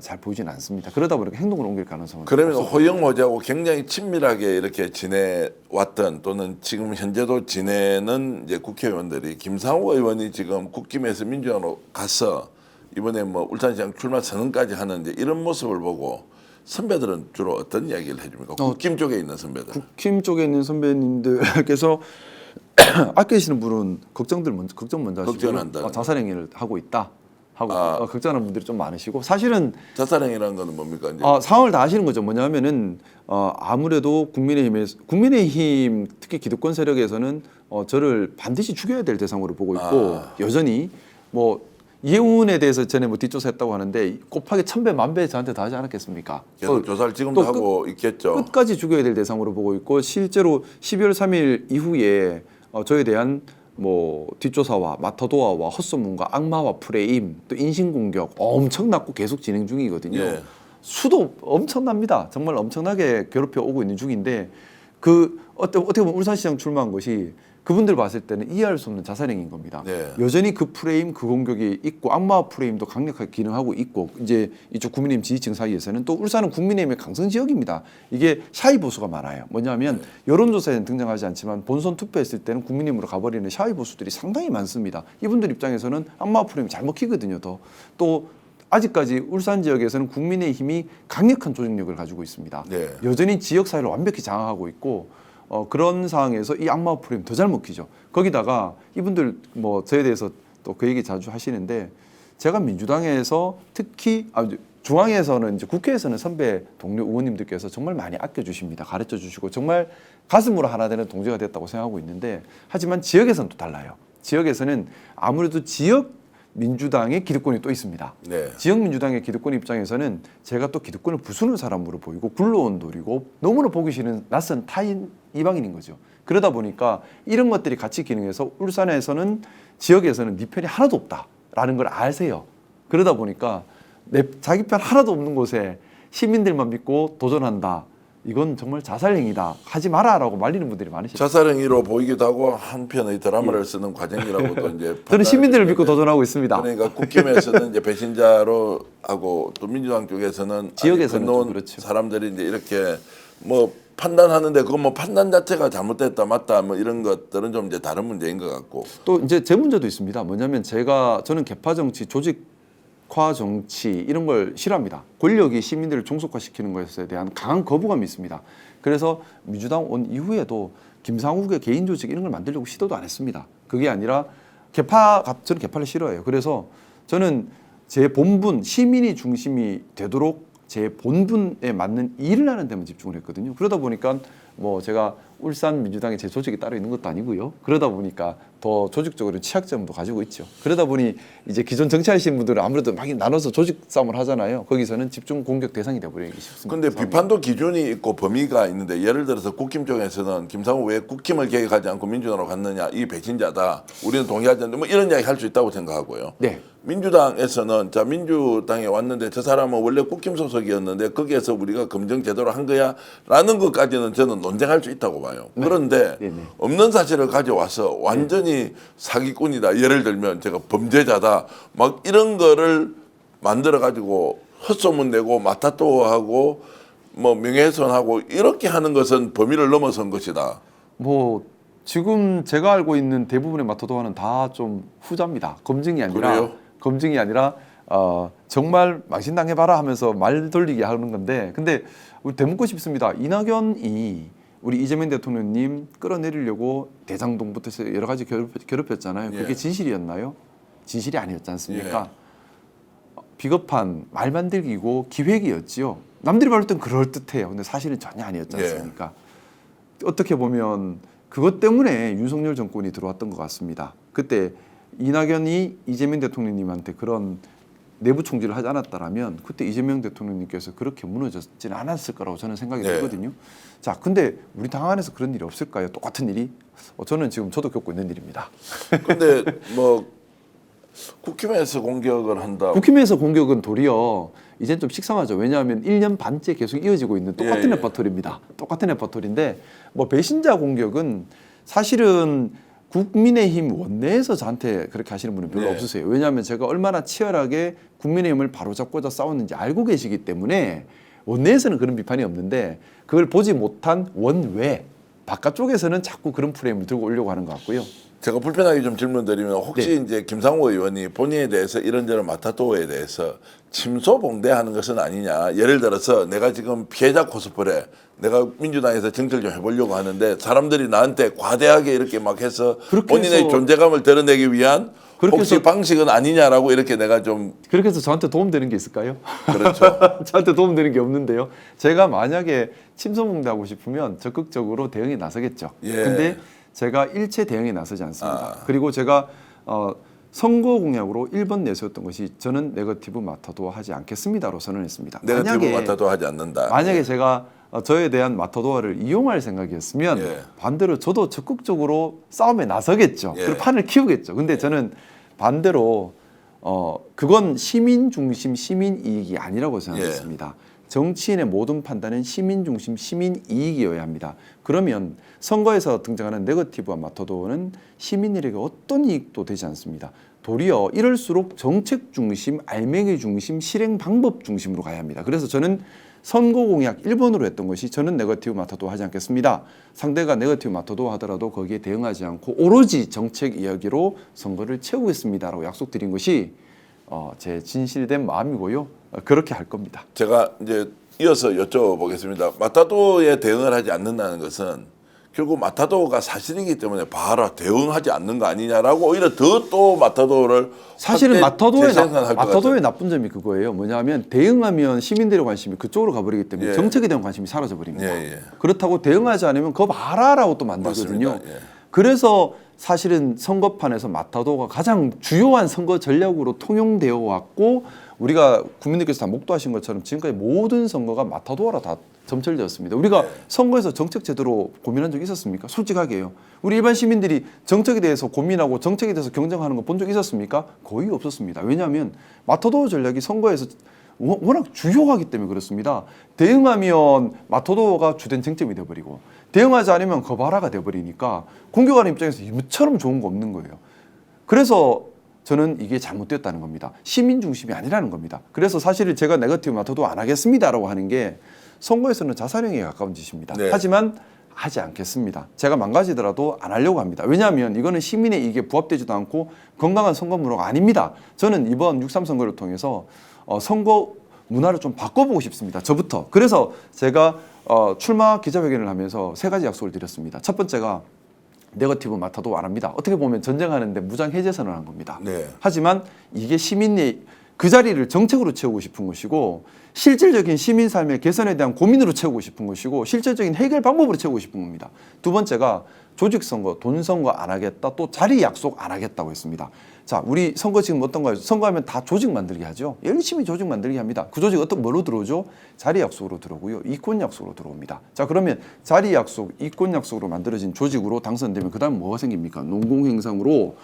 잘 보이진 않습니다. 그러다 보니까 행동을 옮길 가능성은 그러면 호영호재하고 굉장히 친밀하게 이렇게 지내왔던 또는 지금 현재도 지내는 이제 국회의원들이 김상호 의원이 지금 국힘에서 민주당으로 가서 이번에 뭐 울산시장 출마 선언까지 하는 이제 이런 모습을 보고 선배들은 주로 어떤 이야기를 해줍니까? 국힘 쪽에 있는 선배들. 국힘 쪽에 있는 선배님들께서 아끼시는 분은 걱정 먼저 하시고 걱정한다. 자살행위를 하고 있다 하고 걱정하는 분들이 좀 많으시고 사실은 자살행위라는 거는 뭡니까? 이제 상황을 다 아시는 거죠. 뭐냐면은 아무래도 국민의힘 특히 기득권 세력에서는 저를 반드시 죽여야 될 대상으로 보고 있고 여전히 뭐 이해운에 대해서 전에 뭐 뒷조사했다고 하는데 곱하기 1000배, 1000배 저한테 다 하지 않았겠습니까? 계속 조사를 지금도 하고 있겠죠. 끝까지 죽여야 될 대상으로 보고 있고 실제로 12월 3일 이후에 저에 대한 뭐 뒷조사와 마타도아와 헛소문과 악마와 프레임 또 인신공격 엄청나고 계속 진행 중이거든요. 예. 수도 엄청납니다. 정말 엄청나게 괴롭혀 오고 있는 중인데 그 어떻게 보면 울산시장 출마한 것이 그분들 봤을 때는 이해할 수 없는 자살행위인 겁니다. 네. 여전히 그 프레임, 그 공격이 있고 악마 프레임도 강력하게 기능하고 있고 이제 이쪽 국민의힘 지지층 사이에서는 또 울산은 국민의힘의 강성 지역입니다. 이게 샤이 보수가 많아요. 뭐냐면 여론조사에는 등장하지 않지만 본선 투표했을 때는 국민의힘으로 가버리는 샤이 보수들이 상당히 많습니다. 이분들 입장에서는 악마 프레임이 잘 먹히거든요. 또 아직까지 울산 지역에서는 국민의힘이 강력한 조직력을 가지고 있습니다. 네. 여전히 지역 사회를 완벽히 장악하고 있고 그런 상황에서 이 악마 프레임 더 잘 먹히죠. 거기다가 이분들 뭐 저에 대해서 또 그 얘기 자주 하시는데 제가 민주당에서 특히 중앙에서는 이제 국회에서는 선배 동료 의원님들께서 정말 많이 아껴주십니다. 가르쳐 주시고 정말 가슴으로 하나 되는 동지가 됐다고 생각하고 있는데 하지만 지역에서는 또 달라요. 지역에서는 아무래도 지역 민주당의 기득권이 또 있습니다. 네. 지역 민주당의 기득권 입장에서는 제가 또 기득권을 부수는 사람으로 보이고 굴러온 돌이고 너무나 보기 싫은 낯선 타인 이방인인 거죠. 그러다 보니까 이런 것들이 같이 기능해서 울산에서는 지역에서는 네 편이 하나도 없다라는 걸 아세요. 그러다 보니까 자기 편 하나도 없는 곳에 시민들만 믿고 도전한다. 이건 정말 자살행위다. 하지 마라라고 말리는 분들이 많으시죠. 자살행위로 보이기도 하고 한편의 드라마를 쓰는 과정이라고도 이제 저는 시민들을 판단을 믿고 도전하고 있습니다. 그러니까 국힘에서는 이제 배신자로 하고 또 민주당 쪽에서는 지역에서는 건너온 좀 그렇죠. 사람들이 이제 이렇게 뭐 판단하는데 그건 뭐 판단 자체가 잘못됐다 맞다 뭐 이런 것들은 좀 이제 다른 문제인 것 같고 또 이제 제 문제도 있습니다. 뭐냐면 저는 개파 정치, 조직화 정치 이런 걸 싫어합니다. 권력이 시민들을 종속화시키는 것에 대한 강한 거부감이 있습니다. 그래서 민주당 온 이후에도 김상욱의 개인 조직 이런 걸 만들려고 시도도 안 했습니다. 그게 아니라 저는 개파를 싫어해요. 그래서 저는 제 본분, 시민이 중심이 되도록 제 본분에 맞는 일을 하는 데만 집중을 했거든요. 그러다 보니까 뭐 제가 울산 민주당에 제 조직이 따로 있는 것도 아니고요. 그러다 보니까 더 조직적으로 취약점도 가지고 있죠. 그러다 보니 이제 기존 정치하시는 분들은 아무래도 막 나눠서 조직 싸움을 하잖아요. 거기서는 집중 공격 대상이 되어버리기 쉽습니다. 근데 비판도 기준이 있고 범위가 있는데 예를 들어서 국힘 쪽에서는 김상우 왜 국힘을 개혁하지 않고 민주당으로 갔느냐 이 배신자다. 우리는 동의하지 않는데 뭐 이런 이야기 할 수 있다고 생각하고요. 네. 민주당에서는 자 민주당에 왔는데 저 사람은 원래 국힘 소속이었는데 거기에서 우리가 검증 제대로 한 거야라는 것까지는 저는 논쟁할 수 있다고 봐요. 네. 그런데 네네. 없는 사실을 가져와서 완전히 사기꾼이다. 예를 들면 제가 범죄자다. 막 이런 거를 만들어 가지고 헛소문 내고 마타도하고 뭐 명예훼손하고 이렇게 하는 것은 범위를 넘어선 것이다. 뭐 지금 제가 알고 있는 대부분의 마타도어는 다 좀 후자입니다. 그래요? 검증이 아니라 정말 망신당해봐라 하면서 말 돌리게 하는 건데 근데 우리 되묻고 싶습니다. 이낙연이 우리 이재명 대통령님 끌어내리려고 대장동부터 해서 여러 가지 괴롭혔잖아요. 그게 예. 진실이었나요? 진실이 아니었지 않습니까? 예. 비겁한 말 만들기고 기획이었지요. 남들이 말할 땐 그럴듯해요. 근데 사실은 전혀 아니었지 않습니까? 어떻게 보면 그것 때문에 윤석열 정권이 들어왔던 것 같습니다. 그때 이낙연이 이재명 대통령님한테 그런 내부 총질을 하지 않았다라면 그때 이재명 대통령님께서 그렇게 무너졌지는 않았을 거라고 저는 생각이 네. 들거든요. 자, 근데 우리 당 안에서 그런 일이 없을까요? 똑같은 일이? 저는 지금 저도 겪고 있는 일입니다. 근데 뭐 국힘에서 공격을 한다. 국힘에서 공격은 도리어 이제 좀 식상하죠. 왜냐하면 1년 반째 계속 이어지고 있는 똑같은 예. 레퍼토리입니다. 똑같은 레퍼토리인데 뭐 배신자 공격은 사실은 국민의힘 원내에서 저한테 그렇게 하시는 분은 별로 네. 없으세요. 왜냐하면 제가 얼마나 치열하게 국민의힘을 바로잡고자 싸웠는지 알고 계시기 때문에 원내에서는 그런 비판이 없는데 그걸 보지 못한 원외 바깥쪽에서는 자꾸 그런 프레임을 들고 오려고 하는 것 같고요. 제가 불편하게 좀 질문드리면 혹시 네. 이제 김상우 의원이 본인에 대해서 이런저런 마타도어에 대해서 침소봉대하는 것은 아니냐. 예를 들어서 내가 지금 피해자 코스프레 내가 민주당에서 정치를 좀 해보려고 하는데 사람들이 나한테 과대하게 이렇게 막 해서 그렇게 본인의 해서- 존재감을 드러내기 위한 그렇게 혹시 해서- 방식은 아니냐라고 이렇게 내가 좀 그렇게 해서 저한테 도움되는 게 있을까요? 그렇죠. 저한테 도움되는 게 없는데요. 제가 만약에 침소봉대하고 싶으면 적극적으로 대응에 나서겠죠. 예. 근데 제가 일체 대응에 나서지 않습니다. 아. 그리고 제가 선거 공약으로 1번 내세웠던 것이 저는 네거티브 마타도 하지 않겠습니다로 선언했습니다. 네거티브 마타도 하지 않는다. 만약에 제가 저에 대한 마타도어를 이용할 생각이었으면 예. 반대로 저도 적극적으로 싸움에 나서겠죠. 예. 그리고 판을 키우겠죠. 근데 저는 반대로 그건 시민 중심 시민 이익이 아니라고 생각했습니다. 정치인의 모든 판단은 시민 중심 시민 이익이어야 합니다. 그러면 선거에서 등장하는 네거티브와 마타도어는 시민들에게 어떤 이익도 되지 않습니다. 도리어 이럴수록 정책 중심, 알맹이 중심, 실행 방법 중심으로 가야 합니다. 그래서 저는 선거 공약 1번으로 했던 것이 저는 네거티브 마타도 하지 않겠습니다. 상대가 네거티브 마타도 하더라도 거기에 대응하지 않고 오로지 정책 이야기로 선거를 채우겠습니다라고 약속드린 것이 제 진실된 마음이고요. 그렇게 할 겁니다. 제가 이제 이어서 여쭤보겠습니다. 마타도에 대응을 하지 않는다는 것은 결국 마타도가 사실이기 때문에 바로 대응하지 않는 거 아니냐라고 오히려 더 또 마타도를 사실은 마타도의 마타도의 나쁜 점이 그거예요. 뭐냐면 대응하면 시민들의 관심이 그쪽으로 가버리기 때문에 예. 정책에 대한 관심이 사라져 버립니다. 예. 그렇다고 대응하지 않으면 그거 봐라라고 또 만들거든요. 맞습니다. 예. 그래서 사실은 선거판에서 마타도가 가장 주요한 선거 전략으로 통용되어 왔고 우리가 국민들께서 다 목도하신 것처럼 지금까지 모든 선거가 마타도어라 다 점철되었습니다. 우리가 선거에서 정책 제대로 고민한 적 있었습니까? 솔직하게 해요. 우리 일반 시민들이 정책에 대해서 고민하고 정책에 대해서 경쟁하는 거 본 적 있었습니까? 거의 없었습니다. 왜냐하면 마타도어 전략이 선거에서 워낙 주요하기 때문에 그렇습니다. 대응하면 마타도어가 주된 쟁점이 돼버리고 대응하지 않으면 거바라가 돼버리니까 공격하는 입장에서 이처럼 좋은 거 없는 거예요. 그래서 저는 이게 잘못됐다는 겁니다. 시민 중심이 아니라는 겁니다. 그래서 사실 제가 네거티브 마타도 안 하겠습니다라고 하는 게 선거에서는 자살행위에 가까운 짓입니다. 네. 하지만 하지 않겠습니다. 제가 망가지더라도 안 하려고 합니다. 왜냐하면 이거는 시민의 이익에 부합되지도 않고 건강한 선거 문화가 아닙니다. 저는 이번 6.3 선거를 통해서 선거 문화를 좀 바꿔보고 싶습니다. 저부터. 그래서 제가 출마 기자회견을 하면서 3가지 약속을 드렸습니다. 첫 번째가 네거티브 마타도 안 합니다. 어떻게 보면 전쟁하는데 무장 해제 선언한 겁니다. 네. 하지만 이게 시민의 그 자리를 정책으로 채우고 싶은 것이고 실질적인 시민 삶의 개선에 대한 고민으로 채우고 싶은 것이고 실질적인 해결 방법으로 채우고 싶은 겁니다. 두 번째가 조직 선거, 돈 선거 안 하겠다, 또 자리 약속 안 하겠다고 했습니다. 자, 우리 선거 지금 어떤가요? 선거하면 다 조직 만들기 하죠. 열심히 조직 만들기 합니다. 그 조직 뭐로 들어오죠? 자리 약속으로 들어오고요. 이권 약속으로 들어옵니다. 자, 그러면 자리 약속, 이권 약속으로 만들어진 조직으로 당선되면 그다음 뭐가 생깁니까? 농공행상으로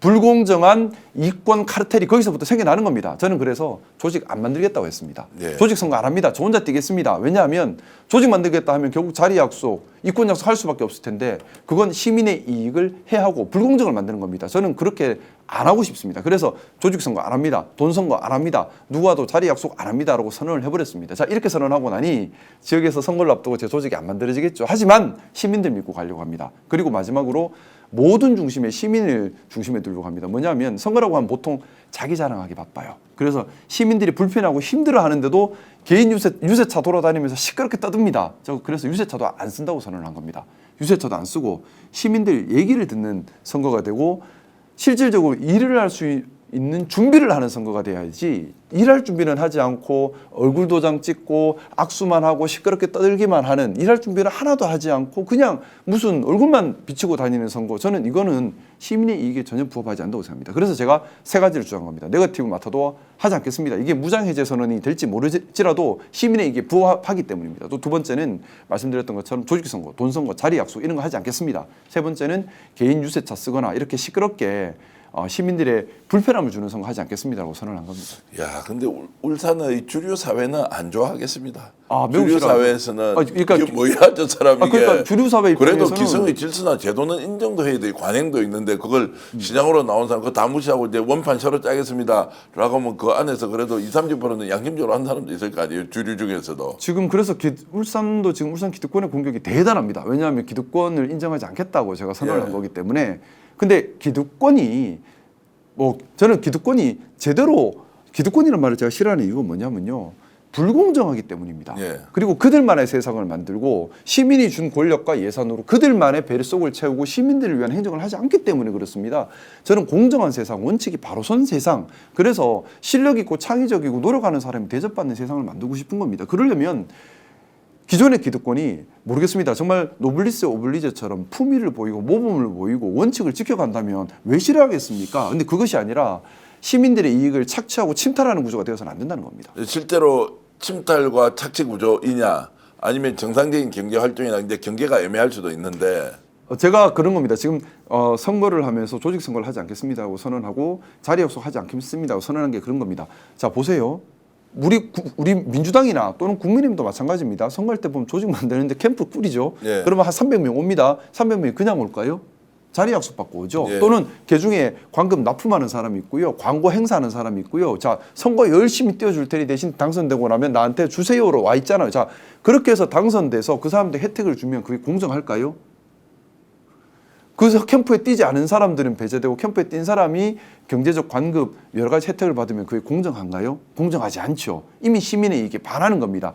불공정한 이권 카르텔이 거기서부터 생겨나는 겁니다. 저는 그래서 조직 안 만들겠다고 했습니다. 네. 조직 선거 안 합니다. 저 혼자 뛰겠습니다. 왜냐하면 조직 만들겠다 하면 결국 자리 약속, 이권 약속 할 수밖에 없을 텐데 그건 시민의 이익을 해하고 불공정을 만드는 겁니다. 저는 그렇게 안 하고 싶습니다. 그래서 조직 선거 안 합니다. 돈 선거 안 합니다. 누구와도 자리 약속 안 합니다라고 선언을 해버렸습니다. 자, 이렇게 선언하고 나니 지역에서 선거를 앞두고 제 조직이 안 만들어지겠죠. 하지만 시민들 믿고 가려고 합니다. 그리고 마지막으로 모든 중심에 시민을 중심에 두려고 합니다. 뭐냐면 선거라고 하면 보통 자기 자랑하기 바빠요. 그래서 시민들이 불편하고 힘들어하는데도 개인 유세차 돌아다니면서 시끄럽게 떠듭니다. 저 그래서 유세차도 안 쓴다고 선언을 한 겁니다. 유세차도 안 쓰고 시민들 얘기를 듣는 선거가 되고 실질적으로 일을 할 수 있는 준비를 하는 선거가 돼야지 일할 준비는 하지 않고 얼굴 도장 찍고 악수만 하고 시끄럽게 떠들기만 하는 일할 준비를 하나도 하지 않고 그냥 무슨 얼굴만 비치고 다니는 선거, 저는 이거는 시민의 이익에 전혀 부합하지 않는다고 생각합니다. 그래서 제가 3가지를 주장한 겁니다. 네거티브 마타도 하지 않겠습니다. 이게 무장해제 선언이 될지 모르지라도 시민의 이익에 부합하기 때문입니다. 또 두 번째는 말씀드렸던 것처럼 조직선거, 돈선거, 자리 약속 이런 거 하지 않겠습니다. 세 번째는 개인 유세차 쓰거나 이렇게 시끄럽게 시민들의 불편함을 주는 선거 하지 않겠습니다라고 선언한 겁니다. 야, 근데 울산의 주류 사회는 안 좋아하겠습니다. 매우 주류 싫어요. 사회에서는 그러니까 이게 뭐야 저 사람 이게. 그러니까 주류 사회 그래도 입장에서는 기성의 질서나 제도는 인정도 해야 돼. 관행도 있는데 그걸 시장으로 나온 사람 그거 다 무시하고 이제 원판 새로 짜겠습니다라고 하면 그 안에서 그래도 20-30%는 양심적으로 한 사람도 있을 거 아니에요. 주류 중에서도. 지금 그래서 울산도 지금 울산 기득권의 공격이 대단합니다. 왜냐하면 기득권을 인정하지 않겠다고 제가 선언을 한 거기 때문에. 근데 기득권이 저는 기득권이 제대로 기득권이라는 말을 제가 싫어하는 이유가 뭐냐면요. 불공정하기 때문입니다. 예. 그리고 그들만의 세상을 만들고 시민이 준 권력과 예산으로 그들만의 뱃속을 채우고 시민들을 위한 행정을 하지 않기 때문에 그렇습니다. 저는 공정한 세상, 원칙이 바로 선 세상, 그래서 실력 있고 창의적이고 노력하는 사람이 대접받는 세상을 만들고 싶은 겁니다. 그러려면 기존의 기득권이 모르겠습니다. 정말 노블리스 오블리제처럼 품위를 보이고 모범을 보이고 원칙을 지켜간다면 왜 싫어하겠습니까? 근데 그것이 아니라 시민들의 이익을 착취하고 침탈하는 구조가 되어서는 안 된다는 겁니다. 실제로 침탈과 착취 구조이냐 아니면 정상적인 경제 활동이나 이제 경계가 애매할 수도 있는데 제가 그런 겁니다. 지금 선거를 하면서 조직 선거를 하지 않겠습니다고 선언하고 자리 약속하지 않겠습니다고 선언한 게 그런 겁니다. 자 보세요. 우리 민주당이나 또는 국민의힘도 마찬가지입니다. 선거할 때 보면 조직 만드는데 캠프 꾸리죠. 예. 그러면 한 300명 옵니다. 300명이 그냥 올까요? 자리 약속 받고 오죠. 예. 또는 개중에 관금 납품하는 사람이 있고요. 광고 행사하는 사람이 있고요. 자, 선거 열심히 뛰어줄 테니 대신 당선되고 나면 나한테 주세요로 와 있잖아요. 자, 그렇게 해서 당선돼서 그 사람들 혜택을 주면 그게 공정할까요? 그래서 캠프에 뛰지 않은 사람들은 배제되고 캠프에 뛴 사람이 경제적 관급 여러 가지 혜택을 받으면 그게 공정한가요? 공정하지 않죠. 이미 시민의 이익에 반하는 겁니다.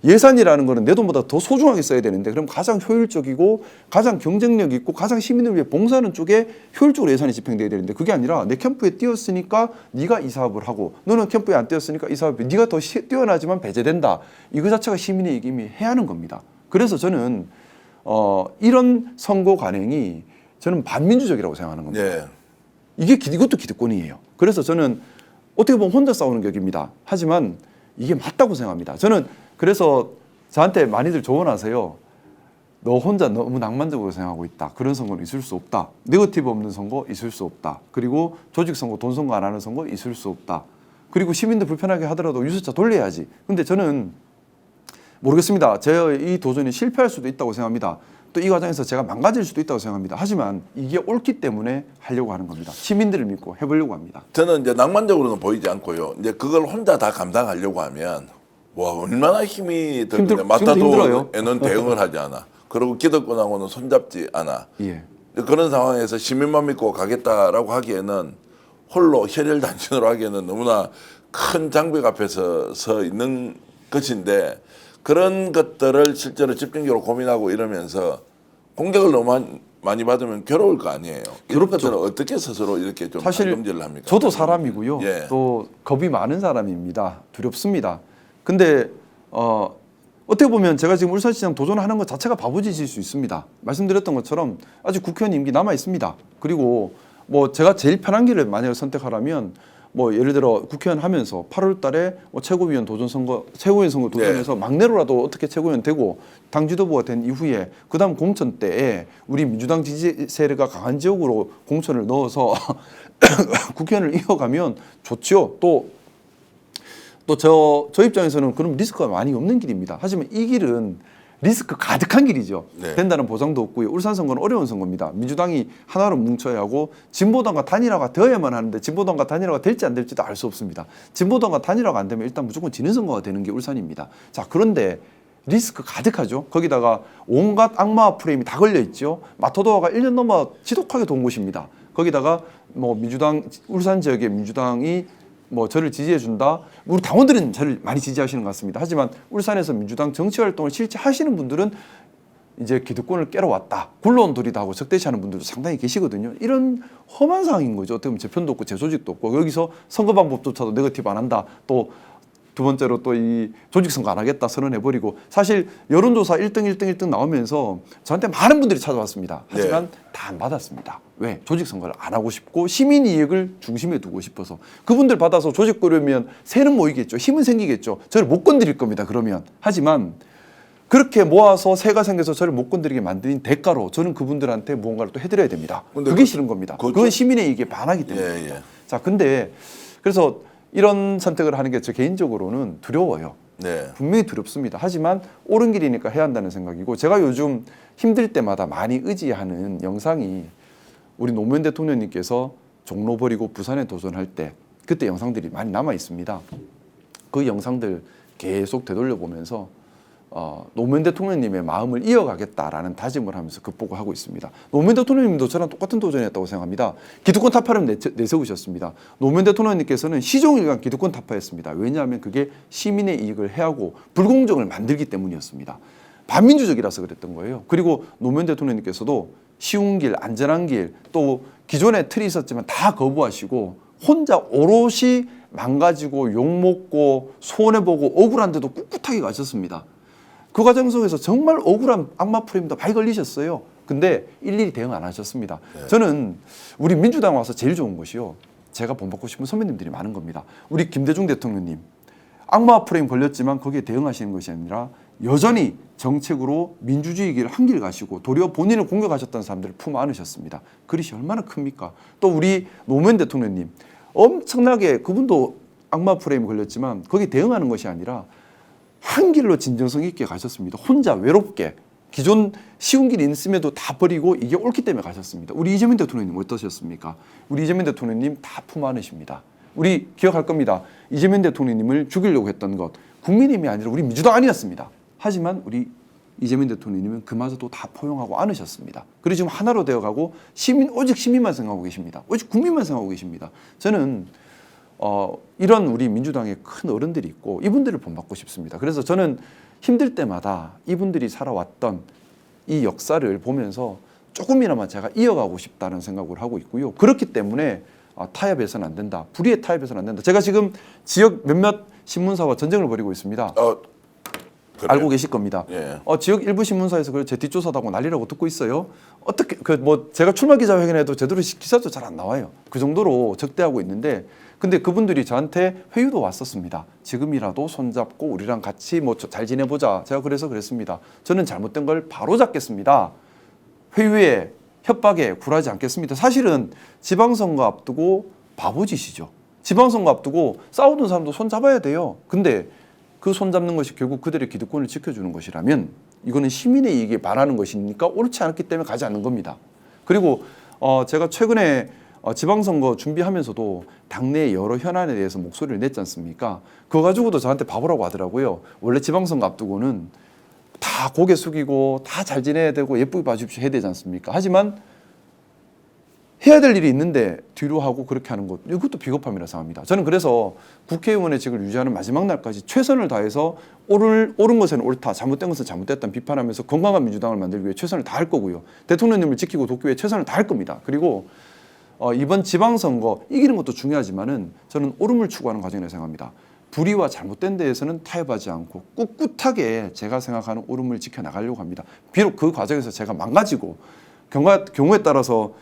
예산이라는 거는 내 돈보다 더 소중하게 써야 되는데 그럼 가장 효율적이고 가장 경쟁력 있고 가장 시민을 위해 봉사하는 쪽에 효율적으로 예산이 집행돼야 되는데 그게 아니라 내 캠프에 뛰었으니까 네가 이 사업을 하고 너는 캠프에 안 뛰었으니까 이 사업이 네가 더 뛰어나지만 배제된다. 이거 자체가 시민의 이익이 이미 해하는 겁니다. 그래서 저는 이런 선거 관행이 저는 반민주적이라고 생각하는 겁니다. 예. 이것도 기득권이에요. 그래서 저는 어떻게 보면 혼자 싸우는 격입니다. 하지만 이게 맞다고 생각합니다. 저는 그래서 저한테 많이들 조언하세요. 너 혼자 너무 낭만적으로 생각하고 있다. 그런 선거는 있을 수 없다. 네거티브 없는 선거 있을 수 없다. 그리고 조직 선거, 돈 선거 안 하는 선거 있을 수 없다. 그리고 시민들 불편하게 하더라도 유세차 돌려야지. 근데 저는 모르겠습니다. 제 이 도전이 실패할 수도 있다고 생각합니다. 또 이 과정에서 제가 망가질 수도 있다고 생각합니다. 하지만 이게 옳기 때문에 하려고 하는 겁니다. 시민들을 믿고 해보려고 합니다. 저는 이제 낭만적으로는 보이지 않고요. 이제 그걸 혼자 다 감당하려고 하면 와 얼마나 힘이 들는데 마타도에는 대응을 하지 않아. 그리고 기득권하고는 손잡지 않아. 예. 그런 상황에서 시민만 믿고 가겠다라고 하기에는 홀로 혈혈단신으로 하기에는 너무나 큰 장벽 앞에서 서 있는 것인데 그런 것들을 실제로 집중적으로 고민하고 이러면서 공격을 너무 많이 받으면 괴로울 거 아니에요. 이런 것들은 어떻게 스스로 이렇게 좀 사실 감정질을 합니까? 저도 사람이고요. 예. 또 겁이 많은 사람입니다. 두렵습니다. 근데 어떻게 보면 제가 지금 울산시장 도전하는 것 자체가 바보짓일 수 있습니다. 말씀드렸던 것처럼 아직 국회의원 임기 남아 있습니다. 그리고 뭐 제가 제일 편한 길을 만약에 선택하라면 뭐 예를 들어 국회의원 하면서 8월 달에 뭐 최고위원 선거 도전해서 네. 막내로라도 어떻게 최고위원 되고 당 지도부가 된 이후에 그다음 공천 때에 우리 민주당 지지 세력가 강한 지역으로 공천을 넣어서 국회의원을 이어가면 좋죠. 또 저 입장에서는 그럼 리스크가 많이 없는 길입니다. 하지만 이 길은 리스크 가득한 길이죠. 네. 된다는 보장도 없고요. 울산 선거는 어려운 선거입니다. 민주당이 하나로 뭉쳐야 하고 진보당과 단일화가 되어야만 하는데 진보당과 단일화가 될지 안 될지도 알 수 없습니다. 진보당과 단일화가 안 되면 일단 무조건 지는 선거가 되는 게 울산입니다. 자, 그런데 리스크 가득하죠. 거기다가 온갖 악마 프레임이 다 걸려 있죠. 마토도어가 1년 넘어 지독하게 도운 곳입니다. 거기다가 뭐 민주당 울산 지역의 민주당이 뭐 저를 지지해 준다. 우리 당원들은 저를 많이 지지하시는 것 같습니다. 하지만 울산에서 민주당 정치 활동을 실제 하시는 분들은 이제 기득권을 깨러 왔다. 굴러온 돌이다 하고 적대시하는 분들도 상당히 계시거든요. 이런 험한 상황인 거죠. 어떻게 보면 제 편도 없고 제 조직도 없고 여기서 선거 방법조차도 네거티브 안 한다. 또 두 번째로 또 이 조직 선거 안 하겠다 선언해버리고 사실 여론조사 1등 나오면서 저한테 많은 분들이 찾아왔습니다. 하지만 다 안 받았습니다. 왜? 조직 선거를 안 하고 싶고 시민 이익을 중심에 두고 싶어서 그분들 받아서 조직 꾸려면 새는 모이겠죠. 힘은 생기겠죠. 저를 못 건드릴 겁니다. 그러면 하지만 그렇게 모아서 새가 생겨서 저를 못 건드리게 만든 대가로 저는 그분들한테 무언가를 또 해드려야 됩니다. 그게 싫은 겁니다. 그건 시민의 이익에 반하기 때문입니다. 예. 자, 근데 그래서 이런 선택을 하는 게 저 개인적으로는 두려워요. 네. 분명히 두렵습니다. 하지만 옳은 길이니까 해야 한다는 생각이고 제가 요즘 힘들 때마다 많이 의지하는 영상이 우리 노무현 대통령님께서 종로 버리고 부산에 도전할 때 그때 영상들이 많이 남아 있습니다. 그 영상들 계속 되돌려보면서 노무현 대통령님의 마음을 이어가겠다라는 다짐을 하면서 극복을 하고 있습니다. 노무현 대통령님도 저랑 똑같은 도전이었다고 생각합니다. 기득권 타파를 내세우셨습니다. 노무현 대통령님께서는 시종일관 기득권 타파했습니다. 왜냐하면 그게 시민의 이익을 해하고 불공정을 만들기 때문이었습니다. 반민주적이라서 그랬던 거예요. 그리고 노무현 대통령님께서도 쉬운 길, 안전한 길, 또 기존에 틀이 있었지만 다 거부하시고 혼자 오롯이 망가지고 욕먹고 손해보고 억울한데도 꿋꿋하게 가셨습니다. 그 과정 속에서 정말 억울한 악마 프레임도 많이 걸리셨어요. 근데 일일이 대응 안 하셨습니다. 저는 우리 민주당 와서 제일 좋은 것이요. 제가 본받고 싶은 선배님들이 많은 겁니다. 우리 김대중 대통령님 악마 프레임 걸렸지만 거기에 대응하시는 것이 아니라 여전히 정책으로 민주주의 길 한 길 가시고 도리어 본인을 공격하셨던 사람들을 품 안으셨습니다. 그릇이 얼마나 큽니까? 또 우리 노무현 대통령님 엄청나게 그분도 악마 프레임 걸렸지만 거기에 대응하는 것이 아니라 한 길로 진정성 있게 가셨습니다. 혼자 외롭게 기존 쉬운 길이 있음에도 다 버리고 이게 옳기 때문에 가셨습니다. 우리 이재명 대통령님 어떠셨습니까? 우리 이재명 대통령님 다 품 안으십니다. 우리 기억할 겁니다. 이재명 대통령님을 죽이려고 했던 것 국민의힘이 아니라 우리 민주당 아니었습니다. 하지만 우리 이재명 대통령님은 그마저도 다 포용하고 안으셨습니다. 그리고 지금 하나로 되어가고 오직 시민만 생각하고 계십니다. 오직 국민만 생각하고 계십니다. 저는 이런 우리 민주당의 큰 어른들이 있고 이분들을 본받고 싶습니다. 그래서 저는 힘들 때마다 이분들이 살아왔던 이 역사를 보면서 조금이나마 제가 이어가고 싶다는 생각을 하고 있고요. 그렇기 때문에 타협해서는 안 된다. 불의의 타협해서는 안 된다. 제가 지금 지역 몇몇 신문사와 전쟁을 벌이고 있습니다. 그래요? 알고 계실 겁니다. 예. 지역 일부 신문사에서 제 뒷조사도 하고 난리라고 듣고 있어요. 어떻게 제가 출마 기자회견에도 제대로 기사도 잘 안 나와요. 그 정도로 적대하고 있는데 근데 그분들이 저한테 회유도 왔었습니다. 지금이라도 손잡고 우리랑 같이 잘 지내보자. 제가 그래서 그랬습니다. 저는 잘못된 걸 바로 잡겠습니다. 회유에 협박에 굴하지 않겠습니다. 사실은 지방선거 앞두고 바보짓이죠. 지방선거 앞두고 싸우던 사람도 손 잡아야 돼요. 근데 그 손 잡는 것이 결국 그들의 기득권을 지켜주는 것이라면 이거는 시민의 이익에 반하는 것이니까 옳지 않기 때문에 가지 않는 겁니다. 그리고 제가 최근에 지방선거 준비하면서도 당내 여러 현안에 대해서 목소리를 냈지 않습니까? 그거 가지고도 저한테 바보라고 하더라고요. 원래 지방선거 앞두고는 다 고개 숙이고 다 잘 지내야 되고 예쁘게 봐주십시오 해야 되지 않습니까? 하지만 해야 될 일이 있는데 뒤로 하고 그렇게 하는 것 이것도 비겁함이라 생각합니다. 저는 그래서 국회의원의 직을 유지하는 마지막 날까지 최선을 다해서 옳은 것에는 옳다, 잘못된 것은 잘못됐다는 비판하면서 건강한 민주당을 만들기 위해 최선을 다할 거고요. 대통령님을 지키고 돕기 위해 최선을 다할 겁니다. 그리고 이번 지방선거 이기는 것도 중요하지만은 저는 옳음을 추구하는 과정이라고 생각합니다. 불의와 잘못된 데에서는 타협하지 않고 꿋꿋하게 제가 생각하는 옳음을 지켜나가려고 합니다. 비록 그 과정에서 제가 망가지고 경우에 따라서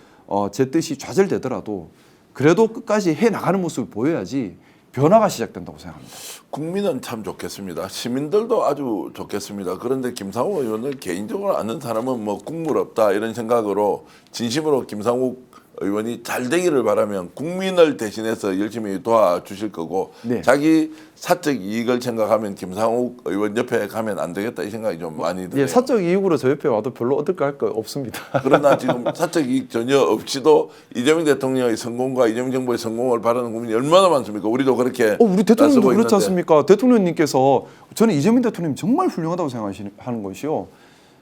제 뜻이 좌절되더라도 그래도 끝까지 해나가는 모습을 보여야지 변화가 시작된다고 생각합니다. 국민은 참 좋겠습니다. 시민들도 아주 좋겠습니다. 그런데 김상욱 의원을 개인적으로 아는 사람은 뭐 국물 없다 이런 생각으로 진심으로 김상욱 의원이 잘 되기를 바라면 국민을 대신해서 열심히 도와주실 거고 네. 자기 사적 이익을 생각하면 김상욱 의원 옆에 가면 안 되겠다 이 생각이 좀 많이 들어요. 예, 사적 이익으로 저 옆에 와도 별로 얻을 거 할 거 없습니다. 그러나 지금 사적 이익 전혀 없이도 이재명 대통령의 성공과 이재명 정부의 성공을 바라는 국민이 얼마나 많습니까? 우리도 그렇게 우리 대통령도 나서고 그렇지 있는데. 않습니까? 대통령님께서 저는 이재명 대통령이 정말 훌륭하다고 생각하는 것이요.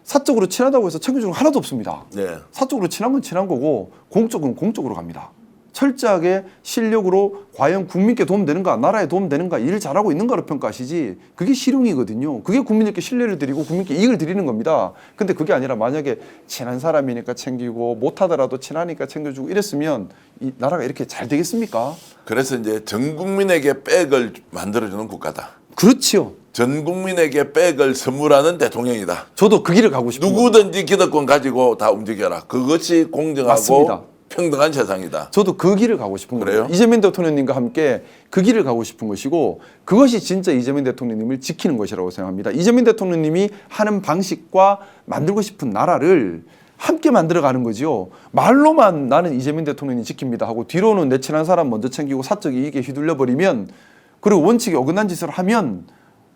사적으로 친하다고 해서 챙겨주는 거 하나도 없습니다. 네. 사적으로 친한 건 친한 거고 공적은 공적으로 갑니다. 철저하게 실력으로 과연 국민께 도움되는가 나라에 도움되는가 일을 잘하고 있는가로 평가하시지 그게 실용이거든요. 그게 국민들께 신뢰를 드리고 국민께 이익을 드리는 겁니다. 근데 그게 아니라 만약에 친한 사람이니까 챙기고 못하더라도 친하니까 챙겨주고 이랬으면 이 나라가 이렇게 잘 되겠습니까? 그래서 이제 전 국민에게 백을 만들어주는 국가다. 그렇지요. 전 국민에게 백을 선물하는 대통령이다. 저도 그 길을 가고 싶은 누구든지 기득권 가지고 다 움직여라. 그것이 공정하고 맞습니다. 평등한 세상이다. 저도 그 길을 가고 싶은 그래요? 거예요. 이재명 대통령님과 함께 그 길을 가고 싶은 것이고 그것이 진짜 이재명 대통령님을 지키는 것이라고 생각합니다. 이재명 대통령님이 하는 방식과 만들고 싶은 나라를 함께 만들어가는 거죠. 말로만 나는 이재명 대통령이 지킵니다 하고 뒤로는 내 친한 사람 먼저 챙기고 사적 이익에 휘둘려 버리면 그리고 원칙에 어긋난 짓을 하면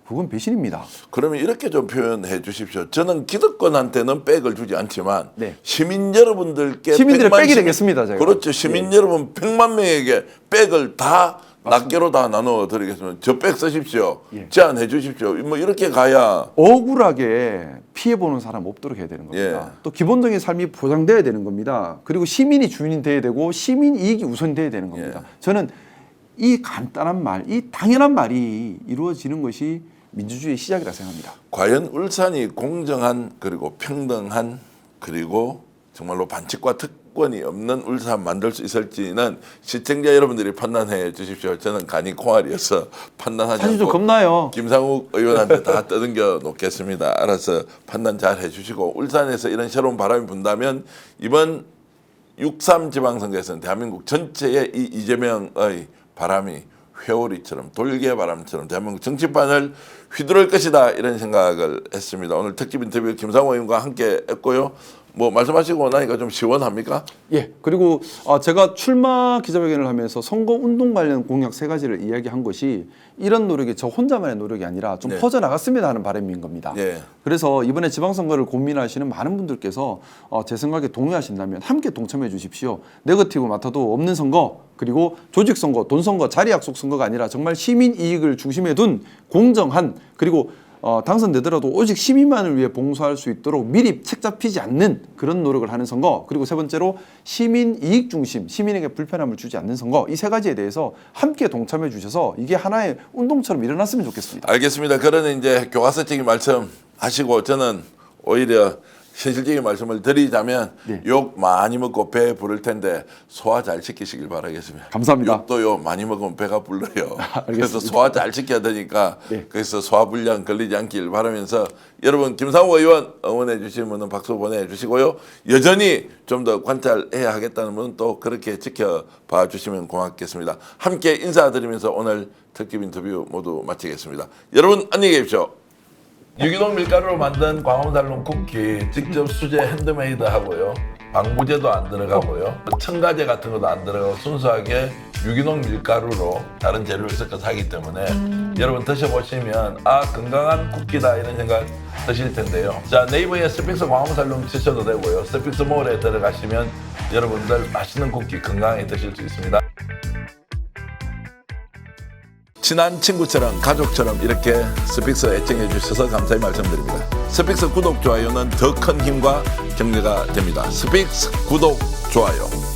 그건 배신입니다. 그러면 이렇게 좀 표현해 주십시오. 저는 기득권한테는 백을 주지 않지만 네. 시민 여러분들께 시민들의 100만 백이 시민- 되겠습니다. 제가. 그렇죠. 시민 여러분 100만 명에게 백을 다 낱개로 다 나눠 드리겠습니다. 저 백 쓰십시오. 예. 제안해 주십시오. 뭐 이렇게 가야 억울하게 피해보는 사람 없도록 해야 되는 겁니다. 예. 또 기본적인 삶이 보장돼야 되는 겁니다. 그리고 시민이 주인이 돼야 되고 시민 이익이 우선돼야 되는 겁니다. 저는 이 간단한 말, 이 당연한 말이 이루어지는 것이 민주주의의 시작이라 생각합니다. 과연 울산이 공정한 그리고 평등한 그리고 정말로 반칙과 수도권이 없는 울산 만들 수 있을지는 시청자 여러분들이 판단해 주십시오. 저는 간이 콩알이어서 판단하지 사실 좀 않고 겁나요. 김상욱 의원한테 다 떠넘겨 놓겠습니다. 알아서 판단 잘 해주시고 울산에서 이런 새로운 바람이 분다면 이번 6.3 지방선거에서는 대한민국 전체의 이 이재명의 바람이 회오리처럼 돌개바람처럼 대한민국 정치판을 휘두를 것이다 이런 생각을 했습니다. 오늘 특집 인터뷰 김상호 의원과 함께 했고요. 뭐 말씀하시고 나니까 좀 시원합니까? 예. 그리고 제가 출마 기자회견을 하면서 선거 운동 관련 공약 3가지를 이야기한 것이 이런 노력이 저 혼자만의 노력이 아니라 좀 네. 퍼져나갔으면 하는 바람인 겁니다. 예. 그래서 이번에 지방선거를 고민하시는 많은 분들께서 제 생각에 동의하신다면 함께 동참해 주십시오. 네거티브 맡아도 없는 선거, 그리고 조직선거, 돈선거, 자리약속 선거가 아니라 정말 시민 이익을 중심에 둔 공정한, 그리고 당선되더라도 오직 시민만을 위해 봉사할 수 있도록 미리 책 잡히지 않는 그런 노력을 하는 선거, 그리고 3번째로 시민 이익 중심, 시민에게 불편함을 주지 않는 선거, 이 3가지에 대해서 함께 동참해 주셔서 이게 하나의 운동처럼 일어났으면 좋겠습니다. 알겠습니다. 그러는 이제 교과서적인 말씀 하시고 저는 오히려 현실적인 말씀을 드리자면 네. 욕 많이 먹고 배 부를 텐데 소화 잘 시키시길 바라겠습니다. 감사합니다. 욕도요 많이 먹으면 배가 불러요. 알겠습니다. 그래서 소화 잘 시켜야 되니까 네. 그래서 소화불량 걸리지 않길 바라면서 여러분 김상호 의원 응원해 주시는 분은 박수 보내주시고요. 여전히 좀 더 관찰해야 하겠다는 분은 또 그렇게 지켜봐 주시면 고맙겠습니다. 함께 인사드리면서 오늘 특집 인터뷰 모두 마치겠습니다. 여러분 안녕히 계십시오. 유기농 밀가루로 만든 광화문달롱 쿠키 직접 수제 핸드메이드 하고요. 방부제도 안 들어가고요. 첨가제 같은 것도 안 들어가고 순수하게 유기농 밀가루로 다른 재료를 섞어서 하기 때문에 여러분 드셔보시면 아 건강한 쿠키다 이런 생각 드실 텐데요. 자 네이버에 스픽스 광화문달롱 치셔도 되고요. 스픽스 몰에 들어가시면 여러분들 맛있는 쿠키 건강하게 드실 수 있습니다. 친한 친구처럼 가족처럼 이렇게 스픽스 애청해 주셔서 감사히 말씀드립니다. 스픽스 구독, 좋아요는 더 큰 힘과 격려가 됩니다. 스픽스 구독, 좋아요.